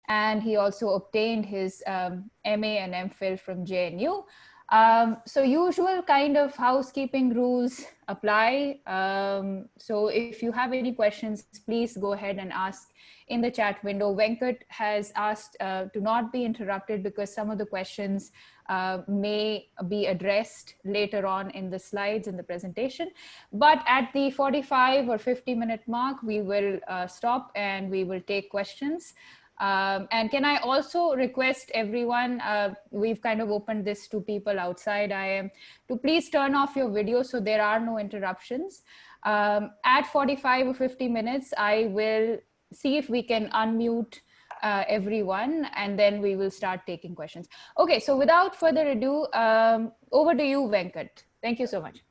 and he also obtained his MA and MPhil from JNU. So usual kind of housekeeping rules apply. So if you have any questions, please go ahead and ask in the chat window. Venkat has asked to not be interrupted because some of the questions may be addressed later on in the slides in the presentation. But at the 45 or 50-minute mark, we will stop and we will take questions. And can I also request everyone, we've kind of opened this to people outside IIM, to please turn off your video so there are no interruptions. At 45 or 50 minutes, I will see if we can unmute everyone, and then we will start taking questions. Okay, so without further ado, over to you, Venkat. Thank you so much.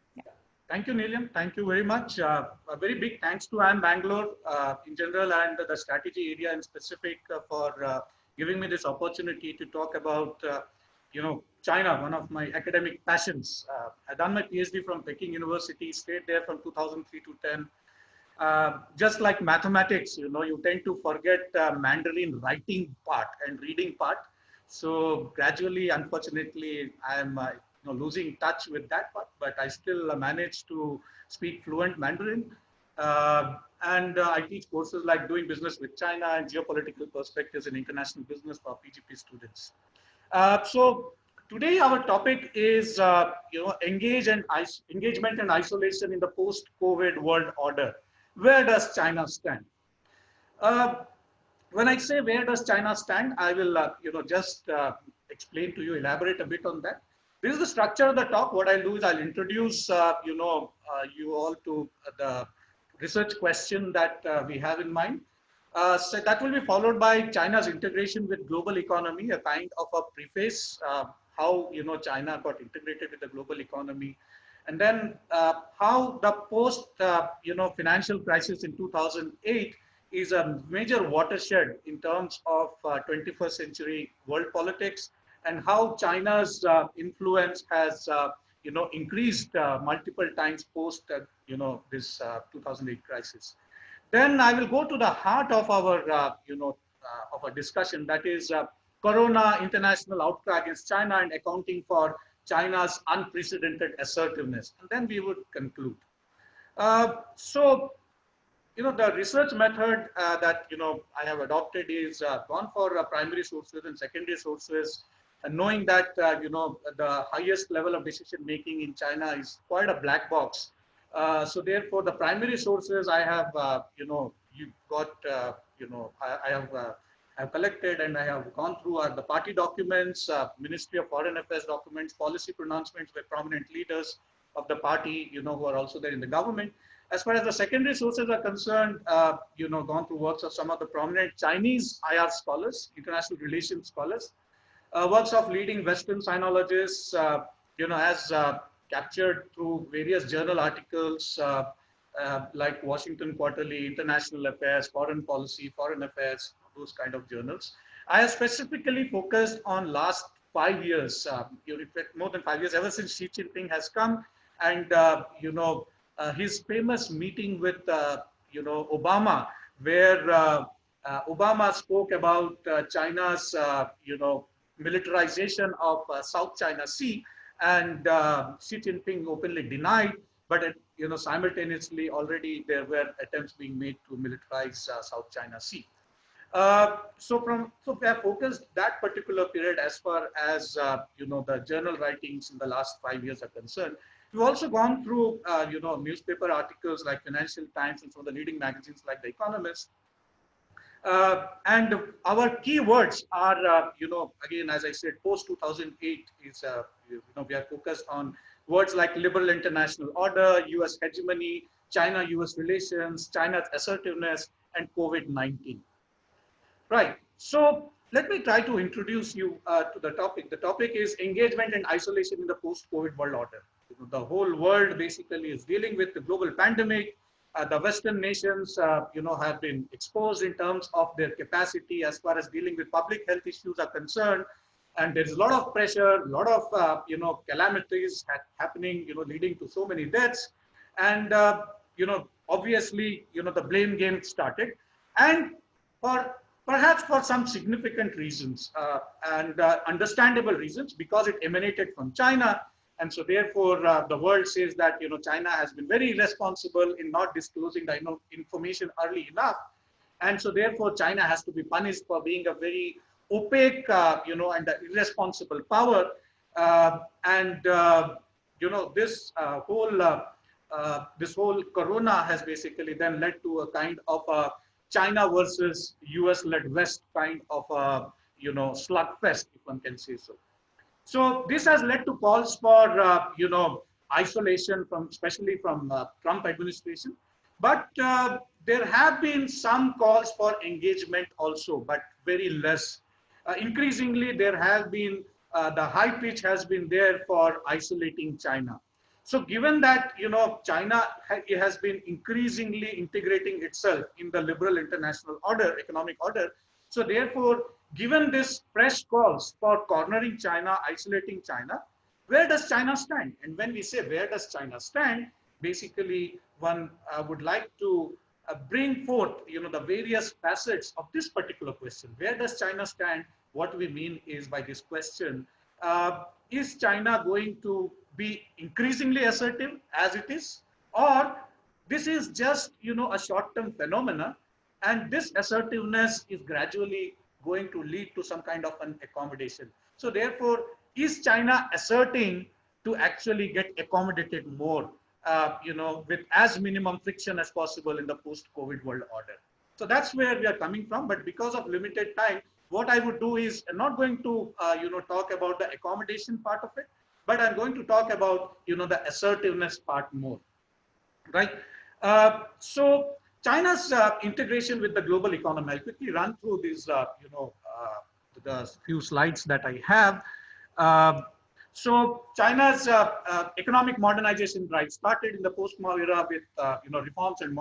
Thank you, Niliam. Thank you very much. A very big thanks to IIM Bangalore in general and the strategy area in specific for giving me this opportunity to talk about, China, one of my academic passions. I've done my PhD from Peking University, stayed there from 2003 to 10. Just like mathematics, you tend to forget Mandarin writing part and reading part. So gradually, unfortunately, I'm losing touch with that part, but I still manage to speak fluent Mandarin. And I teach courses like doing business with China and geopolitical perspectives in international business for PGP students. So today our topic is engagement and isolation in the post-COVID world order. Where does China stand? When I say where does China stand, I will just explain to you, elaborate a bit on that. This is the structure of the talk. What I'll do is I'll introduce you all to the research question that we have in mind. So that will be followed by China's integration with global economy, a kind of a preface, how China got integrated with the global economy, and then how the post financial crisis in 2008 is a major watershed in terms of 21st century world politics, and how China's influence has increased multiple times post this 2008 crisis. Then I will go to the heart of our of our discussion, that is Corona, international outcry against China and accounting for China's unprecedented assertiveness, and then we would conclude. So the research method that I have adopted is gone for primary sources and secondary sources, and knowing that the highest level of decision making in China is quite a black box. So therefore, the primary sources I have I have collected and I have gone through are the party documents, Ministry of Foreign Affairs documents, policy pronouncements by prominent leaders of the party, who are also there in the government. As far as the secondary sources are concerned, gone through works of some of the prominent Chinese IR scholars, international relations scholars, works of leading Western sinologists, as captured through various journal articles like Washington Quarterly, International Affairs, Foreign Policy, Foreign Affairs, those kind of journals. I have specifically focused on last 5 years, more than 5 years, ever since Xi Jinping has come, and his famous meeting with Obama, where Obama spoke about China's militarization of South China Sea, and Xi Jinping openly denied, but simultaneously already there were attempts being made to militarize South China Sea. So we have focused that particular period as far as the journal writings in the last 5 years are concerned. We've also gone through newspaper articles like Financial Times and some of the leading magazines like The Economist. And our key words are, again, as I said, post 2008 is, we are focused on words like liberal international order, US hegemony, China-US relations, China's assertiveness, and COVID-19. Right. So let me try to introduce you to the topic. The topic is engagement and isolation in the post-COVID world order. The whole world basically is dealing with the global pandemic. The Western nations, have been exposed in terms of their capacity as far as dealing with public health issues are concerned. And there's a lot of pressure, a lot of, calamities happening, leading to so many deaths. And, obviously, the blame game started. And for perhaps for some significant reasons and understandable reasons, because it emanated from China. And so therefore, the world says that, China has been very irresponsible in not disclosing the information early enough. And so therefore, China has to be punished for being a very opaque, and irresponsible power. And this whole corona has basically then led to a kind of a China versus US-led West kind of a, slugfest, if one can say so. So this has led to calls for, isolation from, especially from Trump administration. But there have been some calls for engagement also, but very less. Increasingly, there has been, the high pitch has been there for isolating China. So given that, China has been increasingly integrating itself in the liberal international order, economic order. So therefore, given this fresh calls for cornering China, isolating China, where does China stand? And when we say where does China stand, basically one would like to bring forth, the various facets of this particular question. Where does China stand? What we mean is by this question, is China going to be increasingly assertive as it is, or this is just, a short-term phenomena, and this assertiveness is gradually going to lead to some kind of an accommodation. So therefore, is China asserting to actually get accommodated more, with as minimum friction as possible in the post-COVID world order? So that's where we are coming from. But because of limited time, what I would do is I'm not going to, talk about the accommodation part of it, but I'm going to talk about, the assertiveness part more, right? So China's integration with the global economy. I'll quickly run through these, the few slides that I have. So China's economic modernization drive started in the post-Mao era with, reforms and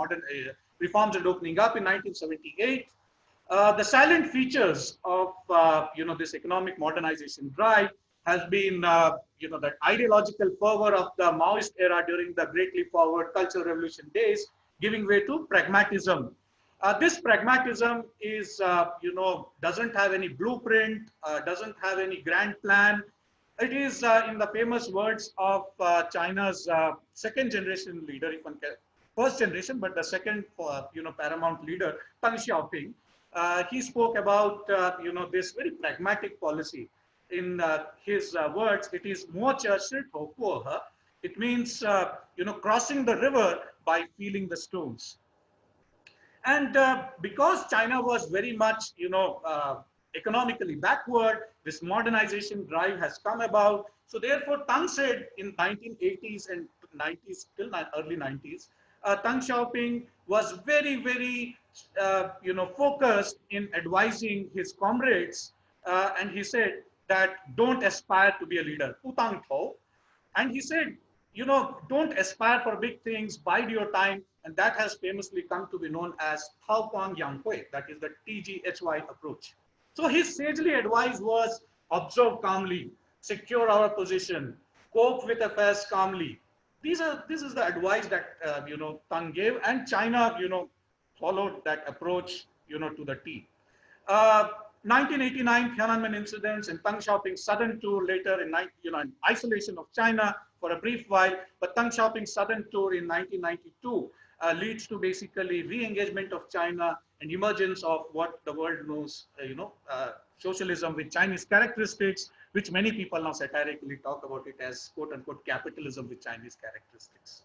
reforms and opening up in 1978. The silent features of, this economic modernization drive has been, that ideological fervor of the Maoist era during the Great Leap Forward Cultural Revolution days, giving way to pragmatism. This pragmatism is, doesn't have any blueprint, doesn't have any grand plan. It is, in the famous words of China's second generation leader, if one can, first generation, but the second, paramount leader, Deng Xiaoping. He spoke about, this very pragmatic policy. In his words, it is it means, crossing the river by feeling the stones. And because China was very much, economically backward, this modernization drive has come about. So therefore, Tang said in 1980s and 90s, till early 90s, Deng Xiaoping was very, very, focused in advising his comrades. And he said that don't aspire to be a leader. And he said, don't aspire for big things, bide your time. And that has famously come to be known as Tao Guang Yang Hui, that is the TGHY approach. So his sagely advice was observe calmly, secure our position, cope with affairs calmly. This is the advice that, Tang gave, and China, followed that approach, to the T. 1989 Tiananmen incidents and Deng Xiaoping's sudden tour later in, in isolation of China for a brief while, but Deng Xiaoping's sudden tour in 1992 leads to basically re-engagement of China and emergence of what the world knows, socialism with Chinese characteristics, which many people now satirically talk about it as quote unquote capitalism with Chinese characteristics.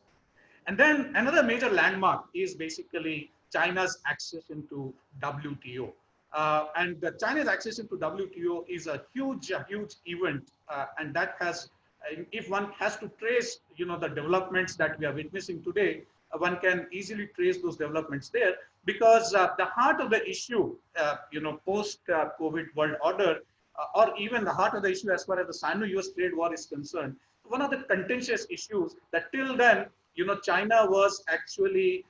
And then another major landmark is basically China's accession to WTO. And the China's accession to WTO is a huge event, and that has, if one has to trace, the developments that we are witnessing today, one can easily trace those developments there, because the heart of the issue, post-COVID world order, or even the heart of the issue as far as the Sino-US trade war is concerned, one of the contentious issues that till then, China was actually,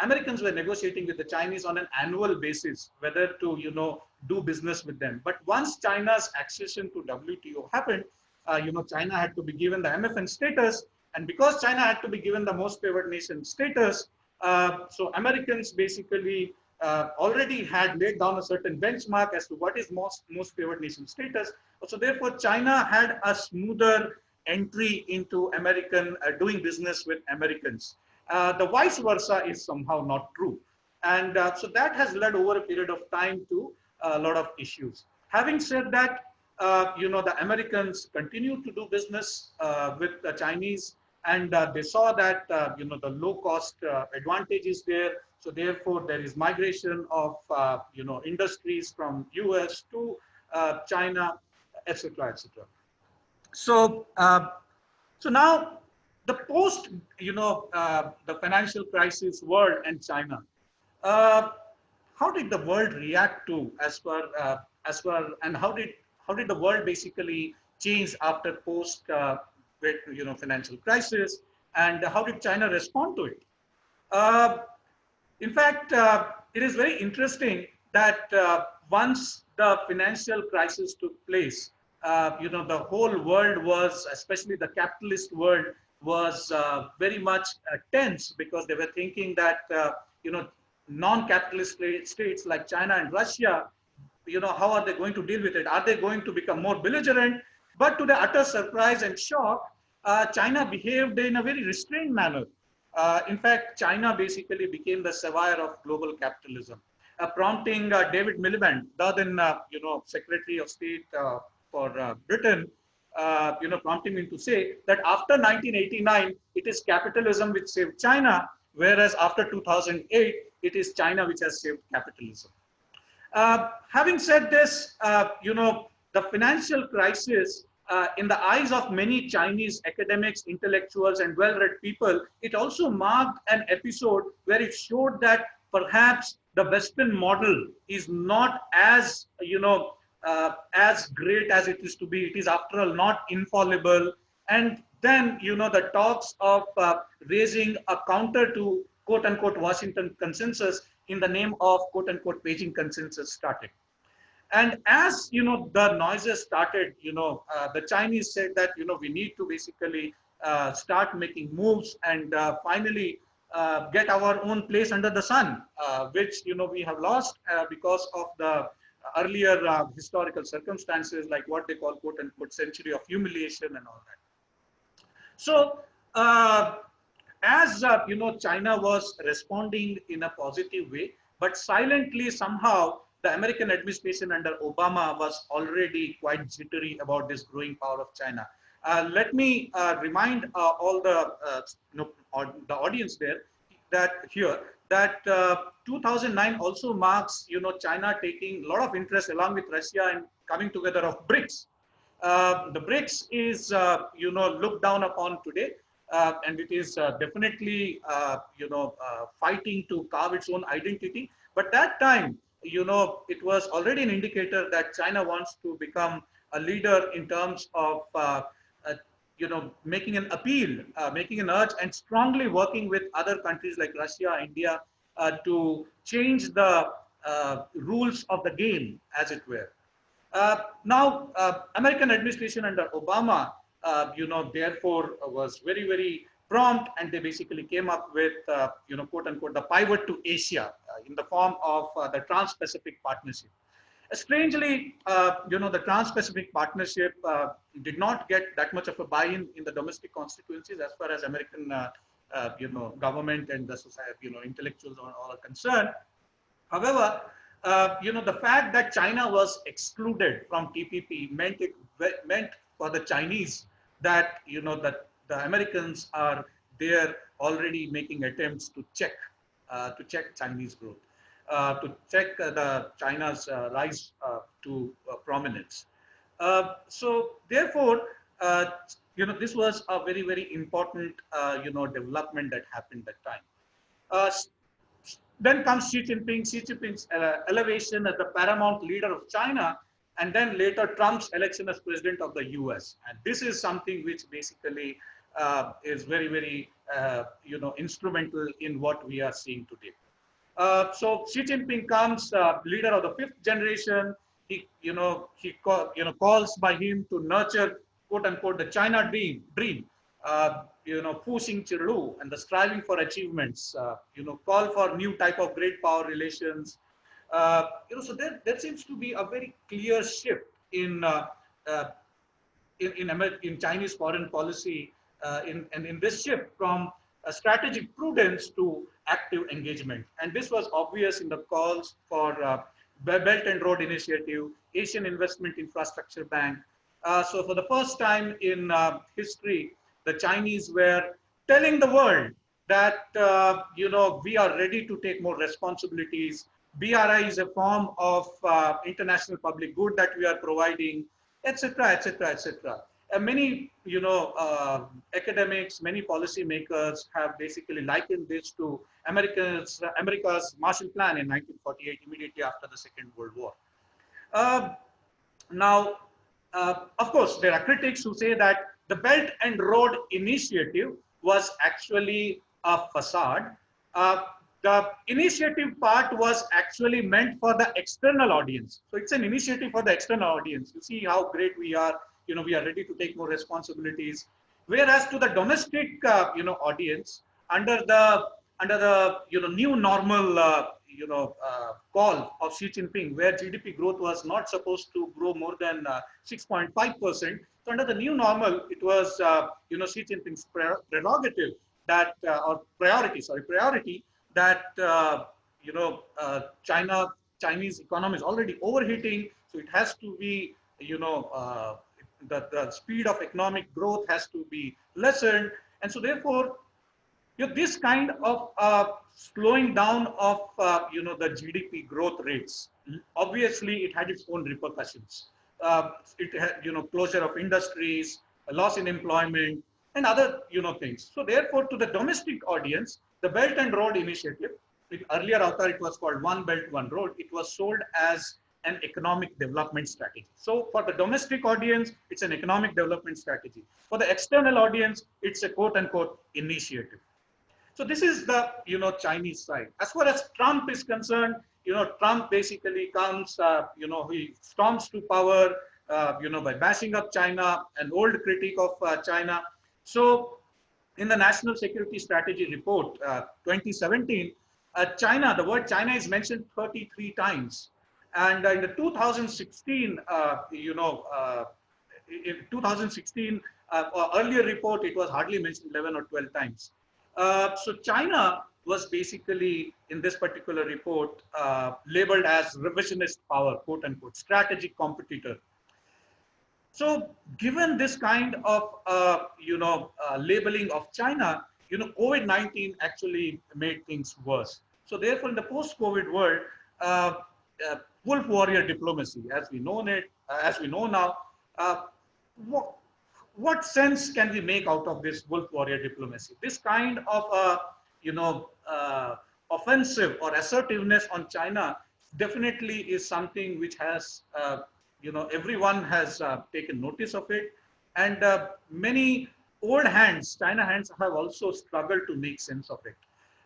Americans were negotiating with the Chinese on an annual basis, whether to, do business with them. But once China's accession to WTO happened, China had to be given the MFN status. And because China had to be given the most favored nation status, so Americans basically already had laid down a certain benchmark as to what is most favored nation status. So therefore, China had a smoother entry into American doing business with Americans. The vice versa is somehow not true. And so that has led over a period of time to a lot of issues. Having said that, the Americans continue to do business with the Chinese, and they saw that the low cost advantage is there. So therefore, there is migration of industries from US to China, etc., etc. So so now the post the financial crisis world and China. Uh, how did the world react to as far and how did the world basically change after post financial crisis, and how did China respond to it? Uh, in fact, it is very interesting that once the financial crisis took place, the whole world was, especially the capitalist world, was very much tense, because they were thinking that, non-capitalist states like China and Russia, how are they going to deal with it? Are they going to become more belligerent? But to the utter surprise and shock, China behaved in a very restrained manner. In fact, China basically became the savior of global capitalism, prompting David Miliband, the then Secretary of State for Britain, prompting him to say that after 1989, it is capitalism which saved China, whereas after 2008, it is China which has saved capitalism. Having said this, the financial crisis, in the eyes of many Chinese academics, intellectuals, and well-read people, it also marked an episode where it showed that perhaps the Western model is not as great as it is to be. It is, after all, not infallible. And then, the talks of raising a counter to quote unquote Washington consensus in the name of quote unquote Beijing consensus started. And as the noises started, the Chinese said that we need to basically start making moves and finally get our own place under the sun, which we have lost because of the earlier historical circumstances, like what they call quote unquote century of humiliation and all that. So as China was responding in a positive way, but silently somehow the American administration under Obama was already quite jittery about this growing power of China. Let me remind all the audience there that here that 2009 also marks China taking a lot of interest along with Russia and coming together of BRICS. The BRICS is looked down upon today, and it is definitely fighting to carve its own identity. But that time, it was already an indicator that China wants to become a leader in terms of making an appeal, making an urge, and strongly working with other countries like Russia, India, to change the rules of the game, as it were. Now, American administration under Obama, therefore was very, very prompt, and they basically came up with, quote unquote, the pivot to Asia in the form of the Trans-Pacific Partnership. Strangely, the Trans-Pacific Partnership did not get that much of a buy-in in the domestic constituencies as far as American, government and the society, intellectuals all are concerned. However, the fact that China was excluded from TPP meant for the Chinese that that the Americans are there already making attempts to check Chinese growth, to check the China's rise to prominence. So therefore, this was a very, very important development that happened that time. Then comes Xi Jinping. Xi Jinping's elevation as the paramount leader of China, and then later Trump's election as president of the US. And this is something which basically is very, very, instrumental in what we are seeing today. So Xi Jinping comes, leader of the fifth generation. He calls by him to nurture, quote unquote, the China dream. pushing Chirlu and the striving for achievements, call for new type of great power relations. So there seems to be a very clear shift uh, in Chinese foreign policy, in this shift from strategic prudence to active engagement. And this was obvious in the calls for Belt and Road Initiative, Asian Investment Infrastructure Bank. So for the first time in history, the Chinese were telling the world that we are ready to take more responsibilities. BRI is a form of international public good that we are providing, etc., etc., etc. Many, academics, many policymakers have basically likened this to America's Marshall Plan in 1948, immediately after the Second World War. Uh, Now, of course, there are critics who say that the Belt and Road Initiative was actually a facade. Uh, the initiative part was actually meant for the external audience. So it's an initiative for the external audience. You see how great we are. We are ready to take more responsibilities. Whereas to the domestic, audience, under the new normal, call of Xi Jinping, where GDP growth was not supposed to grow more than 6.5%. So under the new normal, it was, Xi Jinping's prerogative that, or priority that, Chinese economy is already overheating. So it has to be, the speed of economic growth has to be lessened. And so therefore, this kind of slowing down of the GDP growth rates, obviously it had its own repercussions. It had closure of industries, a loss in employment, and other things. So therefore, to the domestic audience, the Belt and Road Initiative, earlier author it was called One Belt One Road. It was sold as an economic development strategy. So for the domestic audience, it's an economic development strategy. For the external audience, it's a quote unquote initiative. So this is the Chinese side. As far as Trump is concerned, Trump basically comes, he storms to power, by bashing up China, an old critic of China. So in the National Security Strategy Report 2017, China, the word China is mentioned 33 times. And in the 2016, in 2016 earlier report, it was hardly mentioned 11 or 12 times. So China was basically in this particular report labeled as revisionist power, quote unquote, strategic competitor. So given this kind of labeling of China, COVID-19 actually made things worse. So therefore, in the post-COVID world, uh, wolf warrior diplomacy, as we know it, as we know now, what, what sense can we make out of this wolf warrior diplomacy? This kind of offensive or assertiveness on China definitely is something which has everyone has taken notice of it, and many old hands, China hands, have also struggled to make sense of it.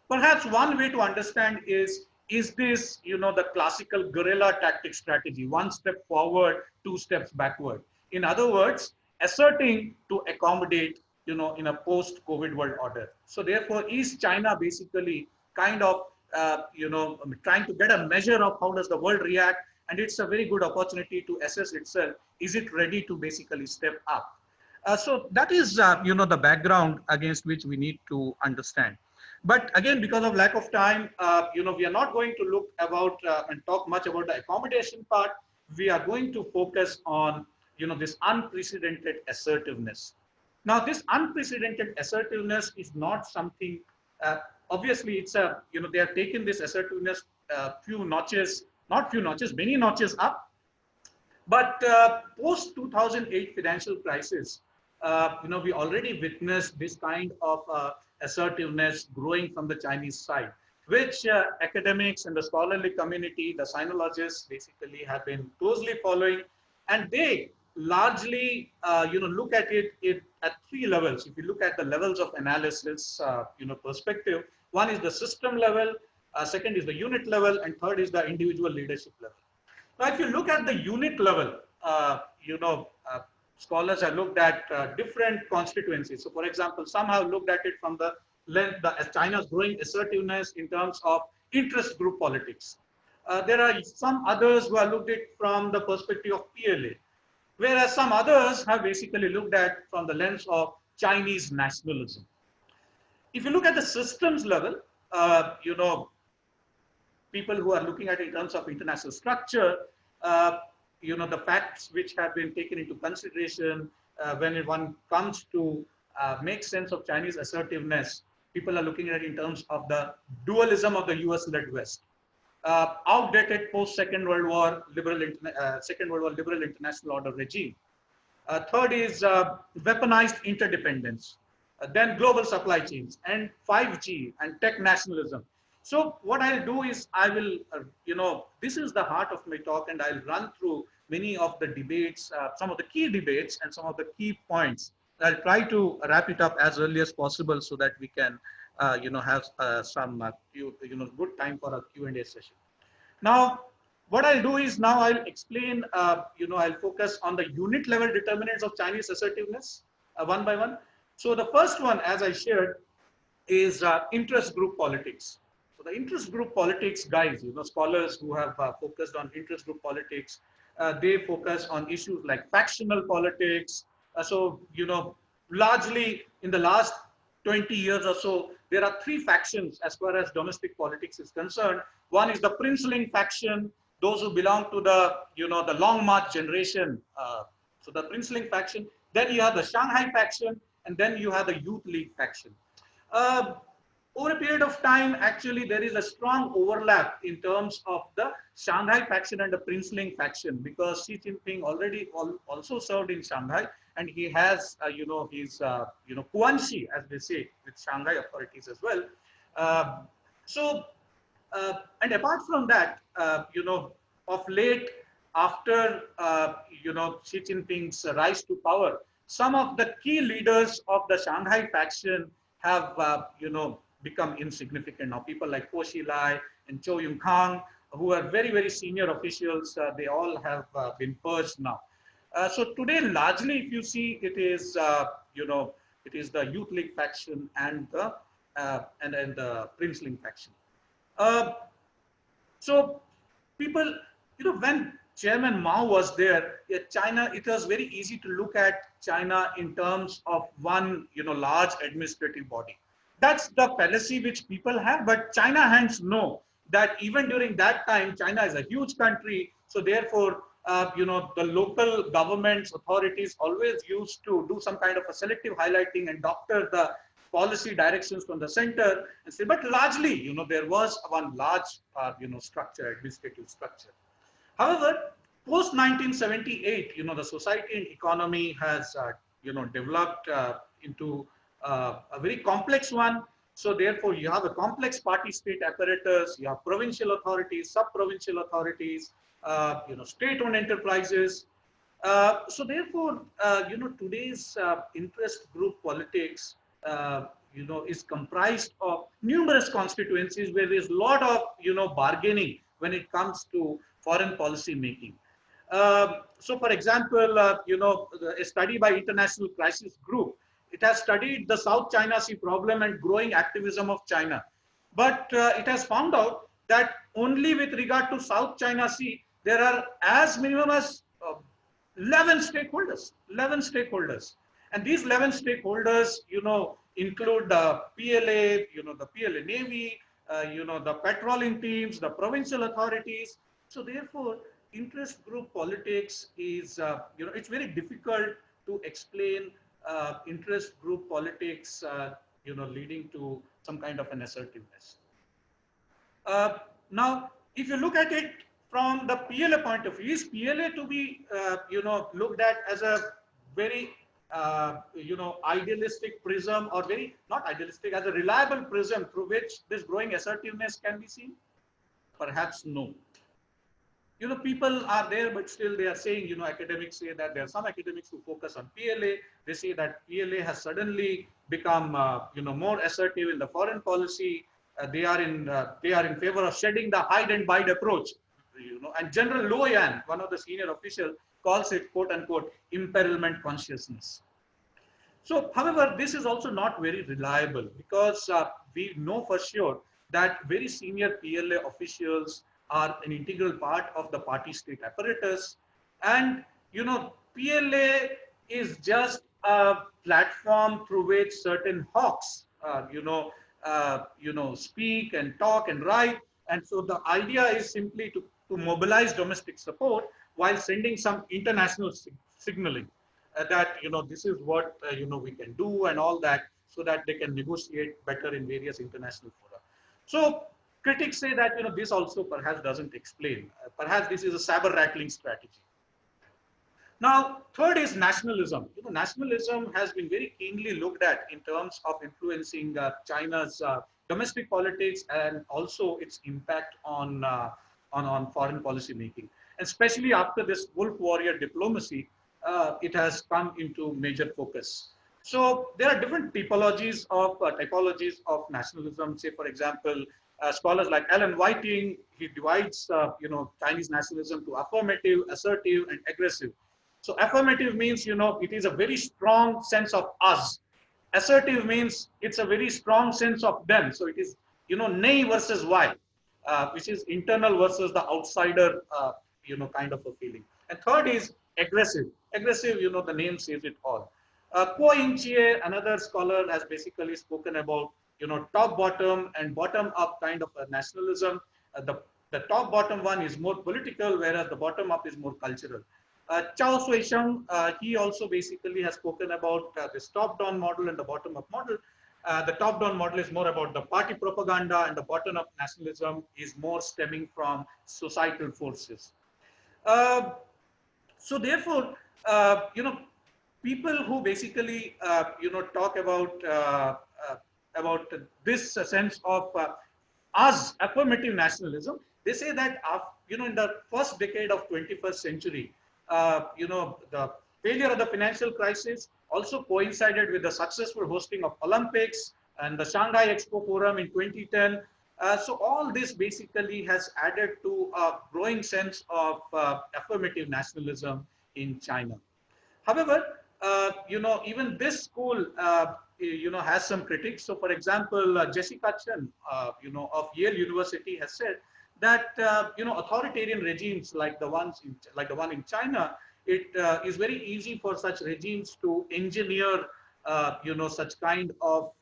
Perhaps one way to understand is this the classical guerrilla tactic strategy, one step forward, two steps backward. In other words, asserting to accommodate in a post COVID world order. So therefore, is China basically kind of trying to get a measure of how does the world react, and it's a very good opportunity to assess itself. Is it ready to basically step up? So that is the background against which we need to understand. But again, because of lack of time, we are not going to look about and talk much about the accommodation part. We are going to focus on this unprecedented assertiveness. Now, this unprecedented assertiveness is not something. Obviously, it's a they have taken this assertiveness few notches, not few notches, many notches up. But post 2008 financial crisis, we already witnessed this kind of assertiveness growing from the Chinese side, which academics and the scholarly community, the sinologists, basically have been closely following, and they largely, look at it at three levels. If you look at the levels of analysis, perspective, one is the system level, second is the unit level, and third is the individual leadership level. Now, if you look at the unit level, scholars have looked at different constituencies. So, for example, some have looked at it from the lens, China's growing assertiveness in terms of interest group politics. There are some others who have looked at it from the perspective of PLA, whereas some others have basically looked at from the lens of Chinese nationalism. If you look at the systems level, people who are looking at it in terms of international structure, uh, the facts which have been taken into consideration when one comes to make sense of Chinese assertiveness, people are looking at it in terms of the dualism of the US-led West. Outdated post Second World War liberal international order regime. Third is weaponized interdependence, then global supply chains, and 5G and tech nationalism. So what I'll do is I will, this is the heart of my talk, and I'll run through many of the debates, some of the key debates and some of the key points. I'll try to wrap it up as early as possible so that we can, have some, good time for a Q&A session. Now, what I'll do is now I'll explain, I'll focus on the unit level determinants of Chinese assertiveness one by one. So the first one, as I shared, is interest group politics. So the interest group politics guys, scholars who have focused on interest group politics, they focus on issues like factional politics. Largely in the last 20 years or so, there are three factions as far as domestic politics is concerned. One is the princeling faction, those who belong to the, the Long March generation. So the princeling faction. Then you have the Shanghai faction, and then you have the Youth League faction. Uh, Over a period of time, actually, there is a strong overlap in terms of the Shanghai faction and the princeling faction, because Xi Jinping already also served in Shanghai, and he has, his, Guanxi, as they say, with Shanghai authorities as well. Uh, and apart from that, of late, after, Xi Jinping's rise to power, some of the key leaders of the Shanghai faction have, become insignificant. Now, people like Po Xilai and Zhou Yongkang, who are very, very senior officials, they all have been purged now. So today, largely, if you see, it is, it is the Youth League faction and the and the Princeling faction. Uh, so people, when Chairman Mao was there, China, it was very easy to look at China in terms of one, large administrative body. That's the fallacy which people have, but China hands know that even during that time, China is a huge country. So therefore, the local governments, authorities always used to do some kind of a selective highlighting and doctor the policy directions from the center and say, but largely, there was one large, structure, administrative structure. However, post 1978, the society and economy has, developed into a very complex one. So therefore, you have a complex party-state apparatus, you have provincial authorities, sub-provincial authorities, state-owned enterprises. So therefore, today's interest group politics, is comprised of numerous constituencies where there's a lot of, bargaining when it comes to foreign policy making. So, for example, a study by International Crisis Group, it has studied the South China Sea problem and growing activism of China. But it has found out that only with regard to South China Sea, there are as minimum as 11 stakeholders, 11 stakeholders. And these 11 stakeholders, include the PLA, the PLA Navy, the patrolling teams, the provincial authorities. So therefore, interest group politics is, it's very difficult to explain interest group politics, leading to some kind of an assertiveness. Now, if you look at it from the PLA point of view, is PLA to be, looked at as a very, idealistic prism, or very, not idealistic, as a reliable prism through which this growing assertiveness can be seen? Perhaps no. People are there, but still they are saying, academics say that there are some academics who focus on PLA. They say that PLA has suddenly become, more assertive in the foreign policy. They are in favor of shedding the hide and bide approach, and General Lo Yan, one of the senior officials, calls it quote unquote imperilment consciousness. So, however, this is also not very reliable because we know for sure that very senior PLA officials are an integral part of the party state apparatus. And, PLA is just a platform through which certain hawks, speak and talk and write. And so the idea is simply to mobilize domestic support while sending some international signaling that this is what we can do and all that, so that they can negotiate better in various international fora. So critics say that this also perhaps doesn't explain. Perhaps this is a saber rattling strategy. Now, third is nationalism. Nationalism has been very keenly looked at in terms of influencing China's domestic politics and also its impact on foreign policy making. Especially after this wolf warrior diplomacy, it has come into major focus. So there are different typologies of nationalism. Say, for example, scholars like Alan Whiting, he divides Chinese nationalism to affirmative, assertive, and aggressive. So affirmative means, it is a very strong sense of us. Assertive means it's a very strong sense of them. So it is, nay versus why, which is internal versus the outsider, kind of a feeling. And third is aggressive. Aggressive, the name says it all. Kuo Yin-chie, another scholar, has basically spoken about, top-bottom and bottom-up kind of a nationalism. The top-bottom one is more political, whereas the bottom-up is more cultural. Chao Sui-sheng, he also basically has spoken about this top-down model and the bottom-up model. The top-down model is more about the party propaganda, and the bottom-up nationalism is more stemming from societal forces. So therefore, people who basically, talk about this sense of us affirmative nationalism, they say that, in the first decade of 21st century, the failure of the financial crisis also coincided with the successful hosting of Olympics and the Shanghai Expo Forum in 2010. So all this basically has added to a growing sense of affirmative nationalism in China. However, even this school, has some critics. So, for example, Jessica Chen, of Yale University, has said that authoritarian regimes like the one in China, it is very easy for such regimes to engineer, such kind of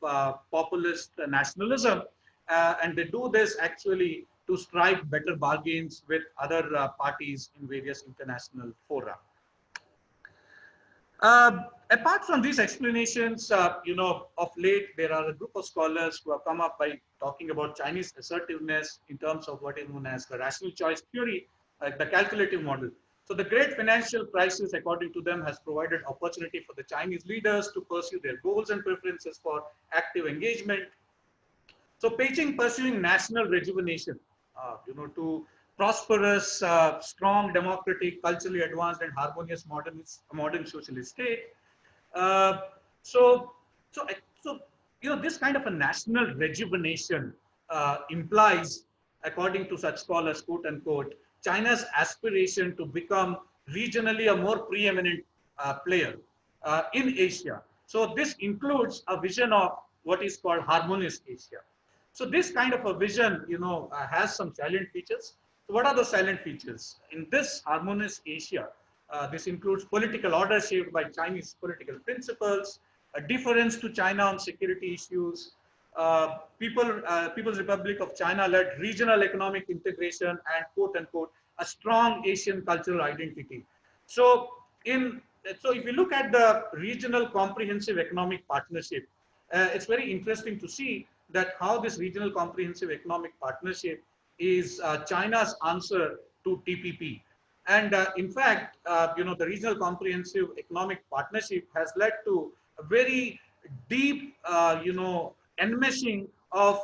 populist nationalism, and they do this actually to strike better bargains with other parties in various international fora. Apart from these explanations, of late, there are a group of scholars who have come up by talking about Chinese assertiveness in terms of what is known as the rational choice theory, the calculative model. So the great financial crisis, according to them, has provided opportunity for the Chinese leaders to pursue their goals and preferences for active engagement. So Beijing pursuing national rejuvenation, to prosperous, strong, democratic, culturally advanced, and harmonious modern socialist state. Uh, so, this kind of a national rejuvenation implies, according to such scholars, quote unquote, China's aspiration to become regionally a more preeminent player in Asia. So this includes a vision of what is called harmonious Asia. So this kind of a vision, has some salient features. So what are the salient features? In this harmonious Asia, this includes political order shaped by Chinese political principles, a deference to China on security issues, People's Republic of China led regional economic integration, and quote unquote, a strong Asian cultural identity. So if you look at the regional comprehensive economic partnership, it's very interesting to see that how this regional comprehensive economic partnership is China's answer to TPP. And in fact, the regional comprehensive economic partnership has led to a very deep, enmeshing of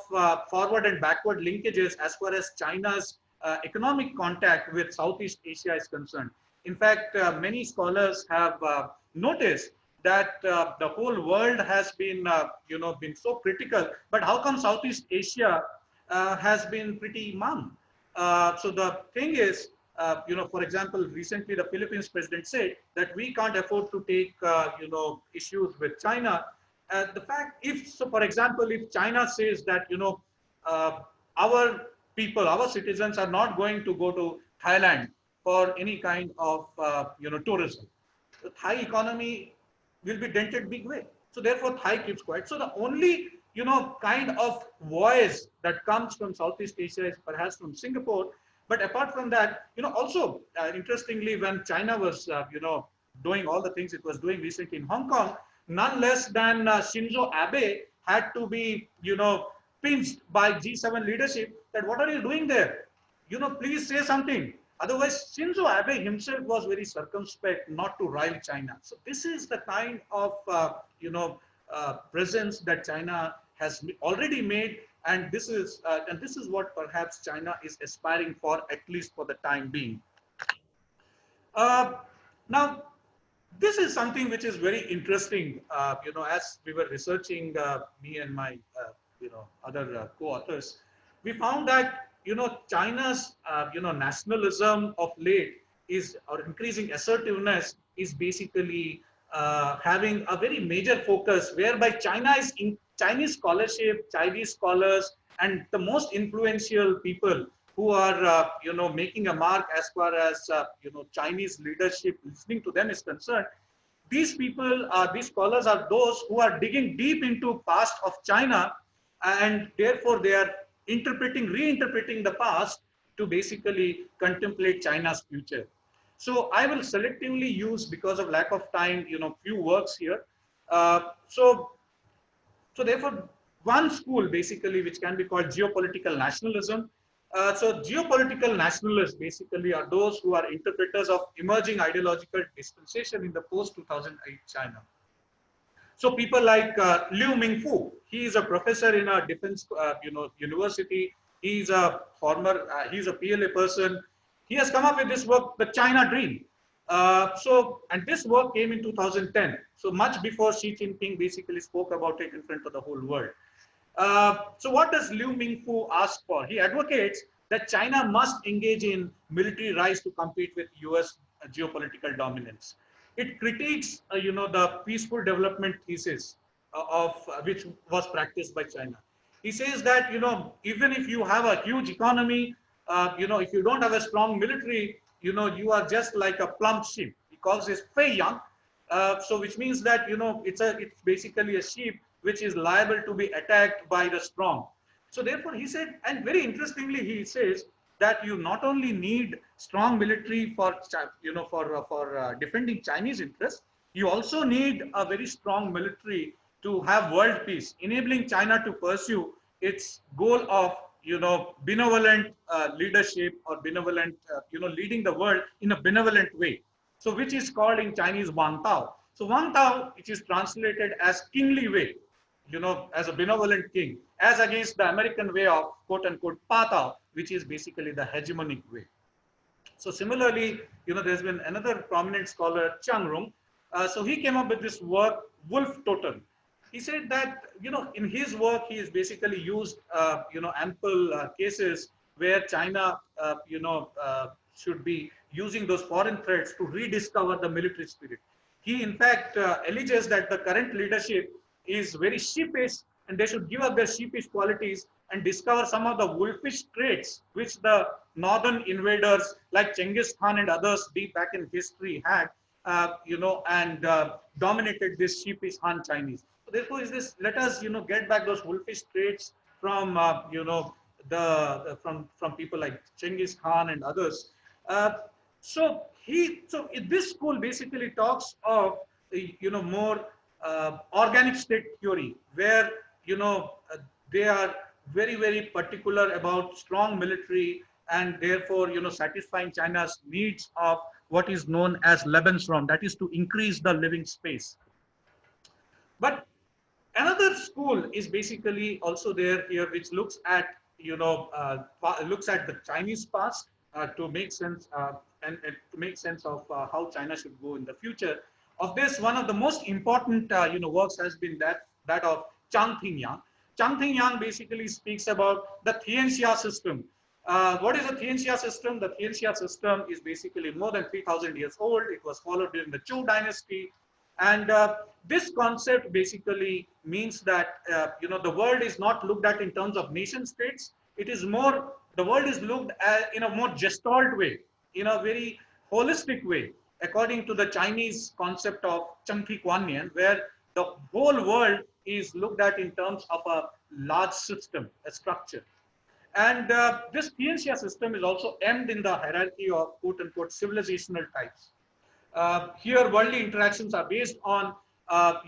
forward and backward linkages as far as China's economic contact with Southeast Asia is concerned. In fact, many scholars have noticed that the whole world has been, been so critical, but how come Southeast Asia has been pretty mum? So the thing is, for example, recently the Philippines president said that we can't afford to take, issues with China. The fact, if so, for example, if China says that, uh, our people, our citizens are not going to go to Thailand for any kind of, tourism, the Thai economy will be dented big way. So therefore, Thai keeps quiet. So the only kind of voice that comes from Southeast Asia is perhaps from Singapore. But apart from that, also interestingly, when China was doing all the things it was doing recently in Hong Kong, none less than Shinzo Abe had to be pinched by G7 leadership that what are you doing there? Please say something. Otherwise, Shinzo Abe himself was very circumspect not to rile China. So this is the kind of presence that China has already made, and this is what perhaps China is aspiring for, at least for the time being. Uh, Now, this is something which is very interesting. As we were researching, me and my other co-authors, we found that China's nationalism of late is, or increasing assertiveness is basically having a very major focus, whereby China is in Chinese scholarship, Chinese scholars, and the most influential people who are making a mark as far as Chinese leadership listening to them is concerned. These people, these scholars are those who are digging deep into past of China, and therefore they are reinterpreting the past to basically contemplate China's future. So I will selectively use, because of lack of time, few works here. So therefore, one school basically, which can be called geopolitical nationalism. So geopolitical nationalists basically are those who are interpreters of emerging ideological dispensation in the post-2008 China. So people like Liu Mingfu, he is a professor in a defense, university. He's a he's a PLA person. He has come up with this work, The China Dream. And this work came in 2010. So much before Xi Jinping basically spoke about it in front of the whole world. So what does Liu Mingfu ask for? He advocates that China must engage in military rise to compete with US geopolitical dominance. It critiques, the peaceful development thesis of which was practiced by China. He says that, even if you have a huge economy, if you don't have a strong military, you are just like a plump sheep. He calls this Fei Yang. So which means that, it's basically a sheep which is liable to be attacked by the strong. So therefore he said, and very interestingly, he says that you not only need strong military for, defending Chinese interests, you also need a very strong military to have world peace, enabling China to pursue its goal of, benevolent leadership, or benevolent, leading the world in a benevolent way. So which is called in Chinese Wang Tao. So Wang Tao, which is translated as kingly way, as a benevolent king, as against the American way of quote unquote Pa Tao, which is basically the hegemonic way. So similarly, there's been another prominent scholar, Chang Rung. So he came up with this work, Wolf Totem. He said that, in his work, he has basically used, ample cases where China, should be using those foreign threats to rediscover the military spirit. He, in fact, alleges that the current leadership is very sheepish, and they should give up their sheepish qualities and discover some of the wolfish traits which the northern invaders like Genghis Khan and others deep back in history had, and dominated this sheepish Han Chinese. So therefore, let us, get back those wolfish traits from, from people like Genghis Khan and others. So this school basically talks of, more organic state theory, where, they are very, very particular about strong military, and therefore, satisfying China's needs of what is known as Lebensraum, that is to increase the living space. But another school is basically also there here, which looks at, looks at the Chinese past to make sense, and to make sense of how China should go in the future. Of this, one of the most important, works has been that of Chang Ting Yang. Chang Ting Yang basically speaks about the Tianxia system. What is the Tianxia system? The Tianxia system is basically more than 3,000 years old. It was followed during the Zhou dynasty. And this concept basically means that, the world is not looked at in terms of nation states. It is more, the world is looked at in a more gestalt way, in a very holistic way, according to the Chinese concept of Chengqi Guannian, where the whole world is looked at in terms of a large system, a structure. And this Tianxia system is also aimed in the hierarchy of quote unquote civilizational types. Here, worldly interactions are based on, a